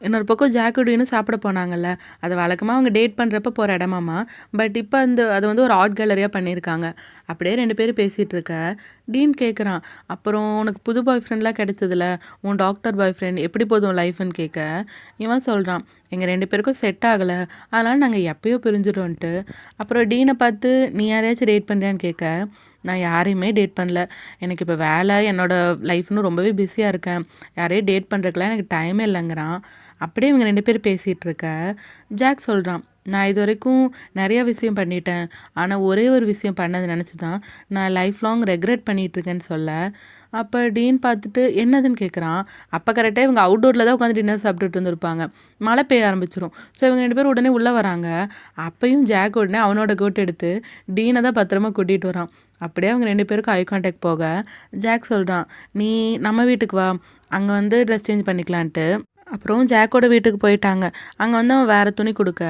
இன்னொரு பக்கம் ஜாக்குடின்னு சாப்பிட போனாங்கல்ல, அதை வழக்கமாக அவங்க டேட் பண்ணுறப்ப போகிற இடமாமா. பட் இப்போ அதை வந்து ஒரு ஆர்ட் கேலரியாக பண்ணியிருக்காங்க. அப்படியே 2 பேரும் பேசிகிட்டு இருக்க டீன் கேட்குறான் அப்புறம் உனக்கு புது பாய் ஃப்ரெண்ட்லாம் கிடைச்சதில்ல, உன் டாக்டர் பாய் ஃப்ரெண்ட் எப்படி போதும் லைஃப்னு கேட்க இவன் சொல்கிறான் எங்கள் 2 பேருக்கும் செட் ஆகலை அதனால் நாங்கள் எப்போயோ பிரிஞ்சிடும்ன்ட்டு. அப்புறம் டீனை பார்த்து நீ யாரையாச்சும் டேட் பண்ணுறியான்னு கேட்க நான் யாரையுமே டேட் பண்ணல, எனக்கு இப்போ வேலை என்னோடய லைஃப்னு ரொம்பவே பிஸியாக இருக்கேன், யாரையும் டேட் பண்ணுறதுக்குலாம் எனக்கு டைமே இல்லைங்கிறான். அப்படியே இவங்க 2 பேரும் பேசிகிட்டு இருக்க ஜாக் சொல்கிறான் நான் இது வரைக்கும் நிறையா விஷயம் பண்ணிட்டேன், ஆனால் ஒரே ஒரு விஷயம் பண்ணது நினச்சி தான் நான் லைஃப் லாங் ரெக்ரெட் பண்ணிகிட்ருக்கேன்னு சொல்ல அப்போ டீன் பார்த்துட்டு என்னதுன்னு கேட்குறான். அப்போ கரெக்டாக இவங்க அவுட்டோரில் தான் உட்காந்து டின்னர் சாப்பிட்டுட்டு வந்துருப்பாங்க. மழை பெய்ய ஆரம்பிச்சிடும். ஸோ இவங்க 2 பேரும் உடனே உள்ளே வராங்க. அப்பையும் ஜாக் உடனே அவனோட கோட் எடுத்து டீனை தான் பத்திரமா கூட்டிகிட்டு வரான். அப்படியே அவங்க 2 பேருக்கும் ஐ கான்டாக்ட் போக ஜாக் சொல்கிறான் நீ நம்ம வீட்டுக்கு வா, அங்கே வந்து ட்ரெஸ் சேஞ்ச் பண்ணிக்கலான்ட்டு. அப்புறம் ஜாக்கோட வீட்டுக்கு போயிட்டாங்க. அங்கே வந்து அவன் வேறு துணி கொடுக்க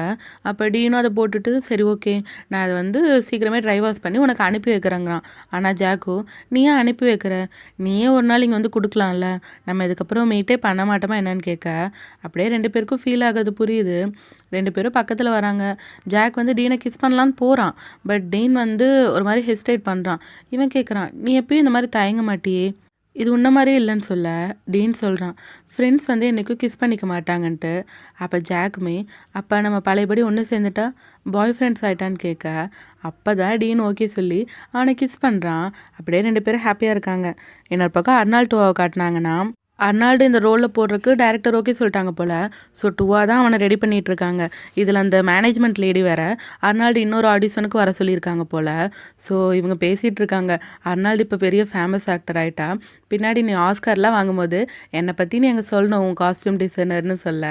அப்போ டீனும் அதை போட்டுட்டு சரி ஓகே நான் அதை வந்து சீக்கிரமே ட்ரை வாஷ் பண்ணி உனக்கு அனுப்பி வைக்கிறேங்கிறான். ஆனால் ஜாக்கோ நீ ஏன் அனுப்பி வைக்கிற, நீயே ஒரு நாள் இங்கே வந்து கொடுக்கலாம்ல, நம்ம இதுக்கப்புறம் மீட்டே பண்ண மாட்டோமா என்னன்னு கேட்க அப்படியே 2 பேருக்கும் ஃபீல் ஆகுது புரியுது. 2 பேரும் பக்கத்தில் வராங்க. ஜாக் வந்து டீனை கிஸ் பண்ணலான்னு போகிறான். பட் டீன் வந்து ஒரு மாதிரி ஹெசிடேட் பண்ணுறான். இவன் கேட்குறான் நீ எப்பயும் இந்த மாதிரி தயங்க மாட்டியே, இது உன்ன மாதிரியே இல்லைன்னு சொல்ல டீன் சொல்கிறான் ஃப்ரெண்ட்ஸ் வந்து என்றைக்கும் கிஸ் பண்ணிக்க மாட்டாங்கன்ட்டு. அப்போ ஜாக்குமே அப்போ நம்ம பழையபடி ஒன்று சேர்ந்துட்டா பாய் ஃப்ரெண்ட்ஸ் ஆகிட்டான்னு கேட்க அப்போ தான் டீன் ஓகே சொல்லி அவனை கிஸ் பண்ணுறான். அப்படியே 2 பேரும் ஹாப்பியாக இருக்காங்க. இன்னொரு பக்கம் அர்னால்ட் டூவாவை காட்டினாங்கன்னா அர்னால்டு இந்த ரோலில் போடுறதுக்கு டேரக்டர் ஓகே சொல்லிட்டாங்க போல். ஸோ டூவாக தான் அவனை ரெடி பண்ணிகிட்டு இருக்காங்க. இதில் அந்த மேனேஜ்மெண்ட் லேடி வேறு அர்னால்டு இன்னொரு ஆடிஷனுக்கு வர சொல்லியிருக்காங்க போல். ஸோ இவங்க பேசிகிட்டு இருக்காங்க அர்னால்டு இப்போ பெரிய ஃபேமஸ் ஆக்டர் ஆகிட்டா, பின்னாடி நீ ஆஸ்கார்லாம் வாங்கும்போது என்னை பற்றி நீ அங்கே சொல்லணும் உன் காஸ்டியூம் டிசைனர்னு சொல்ல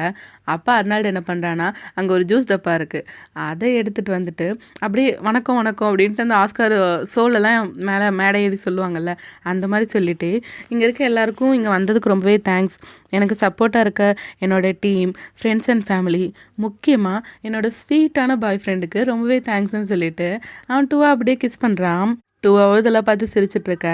அப்போ அர்னால்டு என்ன பண்ணுறான்னா அங்கே ஒரு ஜூஸ் டப்பா இருக்குது, அதை எடுத்துகிட்டு வந்துட்டு அப்படியே வணக்கம் வணக்கம் அப்படின்ட்டு அந்த ஆஸ்கார் சோலெல்லாம் மேலே மேடை ஏறி சொல்லுவாங்கள்ல அந்த மாதிரி சொல்லிவிட்டு இங்கே இருக்க எல்லாருக்கும் இங்கே வந்ததுக்கு ரொம்பவே தேங்க்ஸ், எனக்கு சப்போர்ட்டாக இருக்க என்னோடய டீம் ஃப்ரெண்ட்ஸ் அண்ட் ஃபேமிலி முக்கியமாக என்னோடய ஸ்வீட்டான பாய் ஃப்ரெண்டுக்கு ரொம்பவே தேங்க்ஸ்ன்னு சொல்லிவிட்டு அவன் டூவா அப்படியே கிஸ் பண்ணுறான். டூவாவும் இதெல்லாம் பார்த்து சிரிச்சிட்ருக்க.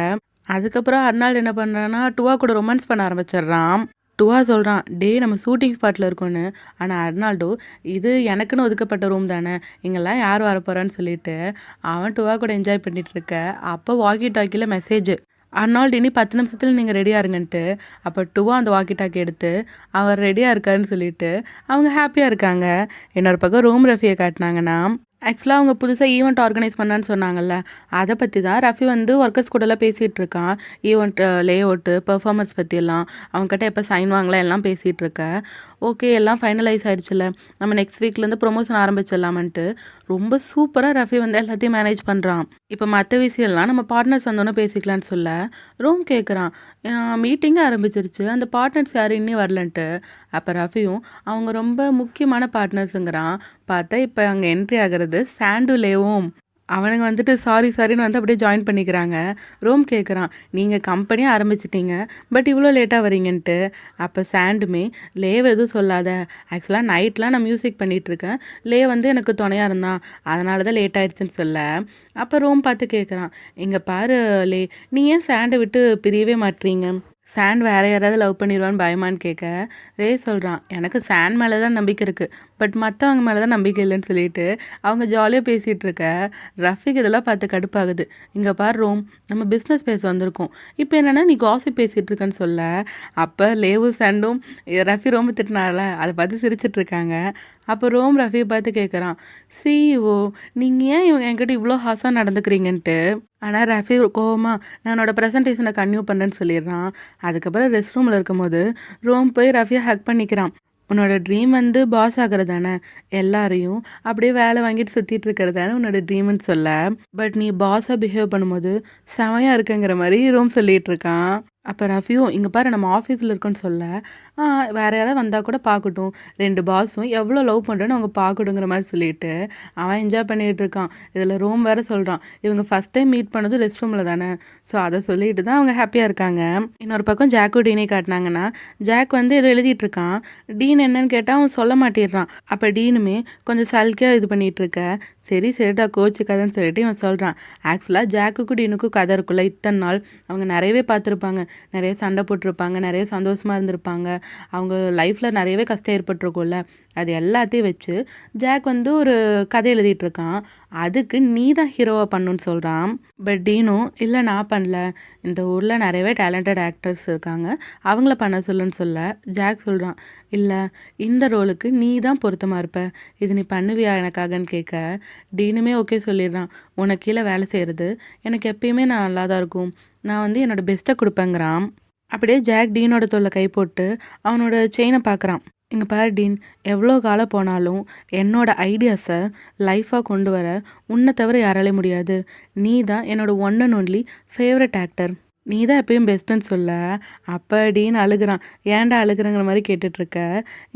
அதுக்கப்புறம் அர்னால்டு என்ன பண்ணுறான்னா டூவா கூட ரொமான்ஸ் பண்ண ஆரம்பிச்சிடுறான். டூவா சொல்கிறான் டே நம்ம ஷூட்டிங் ஸ்பாட்டில் இருக்கோன்னு. ஆனால் அர்னால்டோ இது எனக்குன்னு ஒதுக்கப்பட்ட ரூம் தானே, இங்கெல்லாம் யார் வரப்போகிறான்னு சொல்லிட்டு அவன் டூவா கூட என்ஜாய் பண்ணிகிட்ருக்க. அப்போ வாக்கி டாக்கியில் மெசேஜ் அர்னால்டு இனி 10 நிமிஷத்தில் நீங்கள் ரெடியாக இருங்கன்ட்டு. அப்போ டூவா அந்த வாக்கி டாக்கி எடுத்து அவர் ரெடியாக இருக்காருன்னு சொல்லிட்டு அவங்க ஹாப்பியாக இருக்காங்க. இன்னொரு பக்கம் ரூம் ரஃபியை காட்டினாங்கன்னா ஆக்சுவலாக அவங்க புதுசாக ஈவெண்ட் ஆர்கனைஸ் பண்ணான்னு சொன்னாங்கல்ல, அதை பற்றி தான் ரஃபி வந்து ஒர்க்கர்ஸ் கூடலாம் பேசிகிட்டு இருக்கான். ஈவெண்ட் லே அவுட்டு பர்ஃபார்மன்ஸ் பற்றியெல்லாம் அவங்ககிட்ட எப்போ சைன் வாங்கலாம் எல்லாம் பேசிகிட்டு இருக்க. ஓகே எல்லாம் ஃபைனலைஸ் ஆகிடுச்சுல, நம்ம நெக்ஸ்ட் வீக்லேருந்து ப்ரொமோஷன் ஆரம்பிச்சிடலாமன்ட்டு ரொம்ப சூப்பராக ரஃபி வந்து எல்லாத்தையும் மேனேஜ் பண்ணுறான். இப்போ மற்ற விஷயம்லாம் நம்ம பார்ட்னர்ஸ் வந்தோன்னே பேசிக்கலான்னு சொல்ல ரூம் கேட்குறான் மீட்டிங்கே ஆரம்பிச்சிருச்சு, அந்த பார்ட்னர்ஸ் யாரும் இன்னும் வரலன்ட்டு. அப்போ ரஃபியும் அவங்க ரொம்ப முக்கியமான பார்ட்னர்ஸுங்கிறான். பார்த்தா இப்போ அங்கே என்ட்ரி ஆகிறது சாண்டுலேவும் அவனுங்க வந்துட்டு சாரின்னு வந்து அப்படியே ஜாயின் பண்ணிக்கிறாங்க. ரோம் கேட்குறான் நீங்கள் கம்பெனியாக ஆரம்பிச்சிட்டிங்க பட் இவ்வளோ லேட்டாக வரீங்கன்ட்டு. அப்போ சாண்டுமே லேவ் எதுவும் சொல்லாத, ஆக்சுவலாக நைட்லாம் நான் மியூசிக் பண்ணிகிட்ருக்கேன், லே வந்து எனக்கு துணையாக இருந்தான் அதனால தான் லேட் ஆயிடுச்சுன்னு சொல்ல அப்போ ரோம் பார்த்து கேட்குறான் இங்கே பாரு லே, நீ ஏன் சாண்டை விட்டு பிரியவே மாட்டீங்க, சாண்ட் வேறு யாராவது லவ் பண்ணிடுவான்னு பயமான்னு கேட்க ரே சொல்கிறான் எனக்கு சாண்ட் மேலே தான் நம்பிக்கை இருக்குது பட் மற்றவங்க மேலே தான் நம்பிக்கை இல்லைன்னு சொல்லிட்டு அவங்க ஜாலியாக பேசிகிட்டு இருக்க. ரஃபிக் இதெல்லாம் பார்த்து கடுப்பாகுது. இங்கே பார் ரோம், நம்ம பிஸ்னஸ் பேச வந்திருக்கோம், இப்போ என்னென்னா நீ காசிப் பேசிகிட்டு இருக்கேன்னு சொல்ல அப்போ லேவும் சாண்டும் ரஃபி ரோம் திட்டினால அதை பார்த்து சிரிச்சிட்ருக்காங்க. அப்போ ரோம் ரஃபியை பார்த்து கேட்குறான் சிஇஓ நீங்கள் ஏன் இவங்க என்கிட்ட இவ்வளோ ஹாஸாக நடந்துக்கிறீங்கன்ட்டு. ஆனால் ரஃபி கோவமாக நான் என்னோடய ப்ரெசன்டேஷனை கன்டினியூ பண்ணுறேன்னு சொல்லிடுறான். அதுக்கப்புறம் ரெஸ்ட் ரூமில் இருக்கும்போது ரோம் போய் ரஃபியை ஹக் பண்ணிக்கிறான். உன்னோட ட்ரீம் வந்து பாஸ் ஆகிறது தானே, எல்லாரையும் அப்படியே வேலை வாங்கிட்டு சுற்றிட்டு இருக்கிறது தானே உன்னோட ட்ரீம்னு சொல்ல பட் நீ பாஸாக பிஹேவ் பண்ணும்போது செமையாக இருக்குங்கிற மாதிரி ரோம் சொல்லிகிட்டு இருக்கான். அப்போ ரஃபியும் இங்கே பாரு நம்ம ஆஃபீஸில் இருக்கோன்னு சொல்ல வேறு யாராவது வந்தால் கூட பார்க்கட்டும், 2 பாஸும் எவ்வளோ லவ் பண்ணுறேன்னு அவங்க பார்க்கணுங்கிற மாதிரி சொல்லிட்டு அவன் என்ஜாய் பண்ணிகிட்டு இருக்கான். இதில் ரோம் வேறு சொல்கிறான், இவங்க ஃபஸ்ட் டைம் மீட் பண்ணதும் ரெஸ்ட் ரூமில் தானே, ஸோ அதை சொல்லிட்டு தான் அவங்க ஹாப்பியாக இருக்காங்க. இன்னொரு பக்கம் ஜாக்கும் டீனை காட்டினாங்கன்னா ஜாக் வந்து ஏதோ எழுதிட்டு இருக்கான். டீன் என்னன்னு கேட்டால் அவன் சொல்ல மாட்டேறான். அப்போ டீனுமே கொஞ்சம் சல்கியாக இது பண்ணிகிட்டு இருக்க, சரிடா கோச்சுக்காதன்னு சொல்லிட்டு இவன் சொல்கிறான். ஆக்சுவலாக ஜாக்குக்கும் டீனுக்கும் கதை இருக்குல்ல, இத்தனை நாள் அவங்க நிறையவே பார்த்துருப்பாங்க, நிறைய சண்டை போட்டிருப்பாங்க, நிறைய சந்தோஷமாக இருந்திருப்பாங்க, அவங்க லைஃப்பில் நிறையவே கஷ்டம் ஏற்பட்டிருக்கும்ல, அது எல்லாத்தையும் வச்சு ஜாக் வந்து ஒரு கதை எழுதிட்டு இருக்கான். அதுக்கு நீ தான் ஹீரோவாக பண்ணுன்னு சொல்கிறான். பட் டீனும் இல்லை நான் பண்ணல, இந்த ஊரில் நிறையவே டேலண்டட் ஆக்டர்ஸ் இருக்காங்க, அவங்கள பண்ண சொல்லுன்னு சொல்ல ஜாக் சொல்கிறான், இல்லை இந்த ரோலுக்கு நீ தான் பொருத்தமாக இருப்ப, இது நீ பண்ணுவியா எனக்காகன்னு கேட்க டீனுமே ஓகே சொல்லிடுறான். உனக்கு கீழே வேலை செய்கிறது எனக்கு எப்பயுமே நான் நல்லா தான் இருக்கும், நான் வந்து என்னோடய பெஸ்ட்டை கொடுப்பேங்கிறான். அப்படியே ஜாக் டீனோட தோல்ல கை போட்டு அவனோட செயினை பார்க்குறான். இங்கே பாரு டீன், எவ்வளோ காலம் போனாலும் என்னோட ஐடியாஸை லைஃபாக கொண்டு வர உன்னை தவிர யாராலே முடியாது, நீ தான் என்னோட one and only favourite actor, நீ தான் எப்பயும் பெஸ்ட்டுன்னு சொல்ல அப்போ டீன் அழுகிறான். ஏன்டா அழுகிறங்கிற மாதிரி கேட்டுட்ருக்க.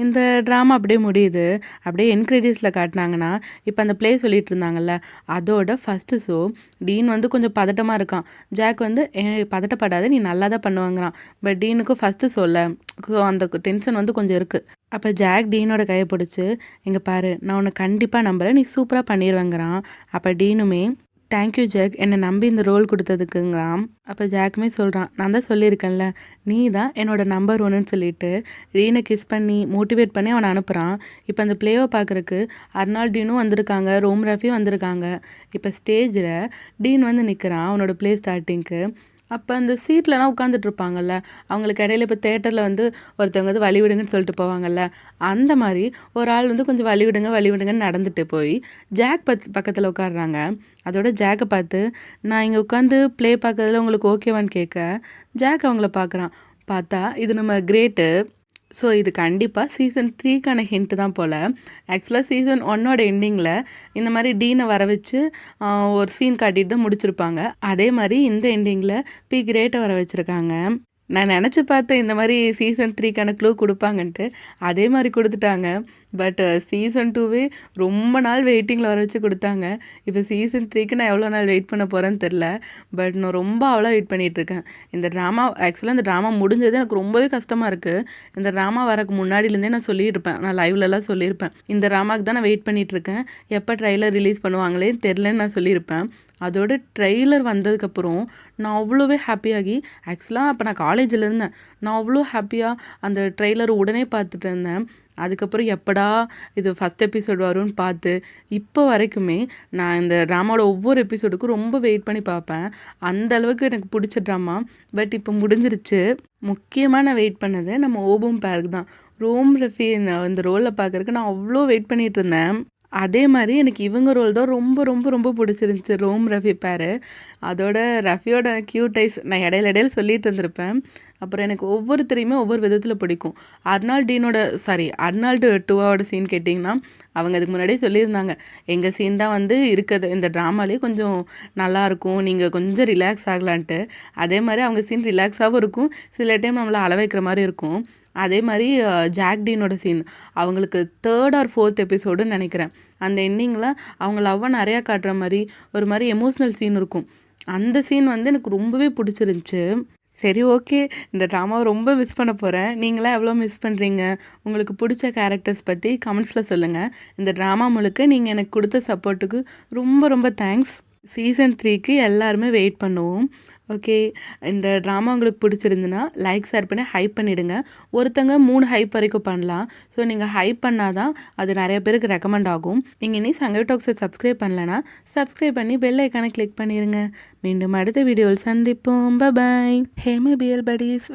இந்த ட்ராமா அப்படியே முடியுது. அப்படியே என் கிரெடிட்ஸில் காட்டினாங்கன்னா இப்போ அந்த ப்ளே சொல்லிட்டு இருந்தாங்கல்ல, அதோட ஃபஸ்ட்டு ஷோ டீன் வந்து கொஞ்சம் பதட்டமாக இருக்கான். ஜாக் வந்து பதட்டப்படாத நீ நல்லா தான் பண்ணுவாங்கிறான். பட் டீனுக்கும் ஃபஸ்ட்டு சொல்ல ஸோ அந்த டென்ஷன் வந்து கொஞ்சம் இருக்குது. அப்போ ஜாக் டீனோட கையை பிடிச்சி இங்கே பாரு நான் உன்னை கண்டிப்பாக நம்புகிறேன், நீ சூப்பராக பண்ணிடுவேங்கிறான். அப்போ டீனுமே தேங்க்யூ ஜாக், என்னை நம்பி இந்த ரோல் கொடுத்ததுக்குங்கிறான். அப்போ ஜாக்குமே சொல்கிறான், நான் தான் சொல்லியிருக்கேன்ல நீ தான் என்னோட நம்பர் 1ன்னு சொல்லிட்டு டீனை கிஸ் பண்ணி மோட்டிவேட் பண்ணி அவனை அனுப்புகிறான். இப்போ அந்த ப்ளேவை பார்க்குறக்கு அர்னால்டீனும் வந்திருக்காங்க, ரோம் ரஃபியும் வந்திருக்காங்க. இப்போ ஸ்டேஜில் டீன் வந்து நிற்கிறான் அவனோட ப்ளே ஸ்டார்டிங்க்கு. அப்போ அந்த சீட்லலாம் உட்காந்துட்டு இருப்பாங்கல்ல, அவங்களுக்கு இடையில இப்போ தேட்டரில் வந்து ஒருத்தவங்க வந்து வழி விடுங்கன்னு சொல்லிட்டு போவாங்கல்ல, அந்த மாதிரி ஒரு ஆள் வந்து கொஞ்சம் வழி விடுங்கன்னு நடந்துட்டு போய் ஜாக் பக்கத்தில் உட்காடுறாங்க. அதோட ஜாக்கை பார்த்து நான் இங்கே உட்காந்து ப்ளே பார்க்கறதுல உங்களுக்கு ஓகேவான்னு கேட்க ஜாக் அவங்கள பார்க்குறான். பார்த்தா இது நம்ம கிரேட்டு. ஸோ இது கண்டிப்பாக சீசன் 3க்கான ஹிண்ட்டு தான் போல். ஆக்சுவலாக சீசன் 1ஓட எண்டிங்கில் இந்த மாதிரி டீனை வர வச்சு ஒரு சீன் காட்டிட்டு தான் முடிச்சிருப்பாங்க. அதே மாதிரி இந்த எண்டிங்கில் கிரேட்டை வர வச்சுருக்காங்க. நான் நினச்சி பார்த்தேன் இந்த மாதிரி சீசன் 3க்கான க்ளூ கொடுப்பாங்கன்ட்டு, அதே மாதிரி கொடுத்துட்டாங்க. பட் சீசன் 2வே ரொம்ப நாள் வெயிட்டிங்கில் வர வச்சு கொடுத்தாங்க. இப்போ சீசன் 3க்கு நான் எவ்வளோ நாள் வெயிட் பண்ண போகிறேன்னு தெரில. பட் நான் ரொம்ப அவ்வளோ வெயிட் பண்ணிகிட்ருக்கேன். இந்த ட்ராமா ஆக்சுவலாக இந்த ட்ராமா முடிஞ்சது எனக்கு ரொம்பவே கஷ்டமாக இருக்குது. இந்த ட்ராமா வரக்கு முன்னாடிலேருந்தே நான் சொல்லியிருப்பேன், நான் லைவ்லலாம் சொல்லியிருப்பேன், இந்த ட்ராமாவுக்கு தான் நான் வெயிட் பண்ணிகிட்ருக்கேன், எப்போ ட்ரைலர் ரிலீஸ் பண்ணுவாங்களே தெரிலன்னு நான் சொல்லியிருப்பேன். அதோட ட்ரெய்லர் வந்ததுக்கப்புறம் நான் அவ்வளோவே ஹாப்பியாகி, ஆக்சுவலாக அப்போ நான் காலேஜில் இருந்தேன், நான் அவ்வளோ ஹாப்பியாக அந்த ட்ரெய்லர் உடனே பார்த்துட்டு இருந்தேன். அதுக்கப்புறம் எப்படா இது ஃபஸ்ட் எபிசோடு வரும்னு பார்த்து இப்போ வரைக்குமே நான் இந்த ட்ராமாவோட ஒவ்வொரு எபிசோடுக்கும் ரொம்ப வெயிட் பண்ணி பார்ப்பேன். அந்த அளவுக்கு எனக்கு பிடிச்ச ட்ராமா. பட் இப்போ முடிஞ்சிருச்சு. முக்கியமாக நான் வெயிட் பண்ணது நம்ம ஓபம் பேருக்கு தான். ரோம் ரஃபி இந்த ரோலில் பார்க்குறக்கு நான் அவ்வளோ வெயிட் பண்ணிகிட்டு இருந்தேன். அதே மாதிரி எனக்கு இவங்க ரோல் தான் ரொம்ப ரொம்ப ரொம்ப பிடிச்சிருந்துச்சி, ரோம் ரஃபி பேர். அதோட ரஃபியோட க்யூட் ஐஸ் நான் இடையில சொல்லிட்டு இருந்திருப்பேன். அப்புறம் எனக்கு ஒவ்வொருத்தரையுமே ஒவ்வொரு விதத்தில் பிடிக்கும். அர்னால்டு 2ஓட சீன் கேட்டிங்கன்னா அவங்க அதுக்கு முன்னாடியே சொல்லியிருந்தாங்க, எங்கள் சீன் தான் வந்து இருக்கிறது இந்த ட்ராமாலே கொஞ்சம் நல்லாயிருக்கும், நீங்கள் கொஞ்சம் ரிலாக்ஸ் ஆகலான்ட்டு. அதே மாதிரி அவங்க சீன் ரிலாக்ஸாகவும் இருக்கும், சில டைம் நம்மளை அள வைக்கிற மாதிரி இருக்கும். அதே மாதிரி ஜாக் டீனோட சீன் அவங்களுக்கு 3rd or 4th எபிசோடுன்னு நினைக்கிறேன். அந்த எண்டிங்கில் அவங்க லவ்வை நிறையா காட்டுற மாதிரி ஒரு மாதிரி எமோஷ்னல் சீன் இருக்கும். அந்த சீன் வந்து எனக்கு ரொம்பவே பிடிச்சிருந்துச்சி. சரி ஓகே, இந்த ட்ராமாவை ரொம்ப மிஸ் பண்ண போகிறேன். நீங்களாம் எவ்வளோ மிஸ் பண்ணுறீங்க, உங்களுக்கு பிடிச்ச கேரக்டர்ஸ் பற்றி கமெண்ட்ஸில் சொல்லுங்கள். இந்த ட்ராமா முழுக்க நீங்கள் எனக்கு கொடுத்த சப்போர்ட்டுக்கு ரொம்ப ரொம்ப தேங்க்ஸ். சீசன் 3க்கு எல்லாருமே வெயிட் பண்ணுவோம். ஓகே, இந்த ட்ராமா உங்களுக்கு பிடிச்சிருந்துன்னா லைக் ஷேர் பண்ணி ஹைப் பண்ணிவிடுங்க. ஒருத்தங்க 3 ஹைப் வரைக்கும் பண்ணலாம். ஸோ நீங்கள் ஹைப் பண்ணால் தான் அது நிறைய பேருக்கு ரெக்கமெண்ட் ஆகும். நீங்கள் இனி சங்கவி டாக்ஸை சப்ஸ்கிரைப் பண்ணலைன்னா சப்ஸ்கிரைப் பண்ணி பெல் ஐக்கானை கிளிக் பண்ணிடுங்க. மீண்டும் அடுத்த வீடியோவில் சந்திப்போம். Bye. Hey my PL buddies.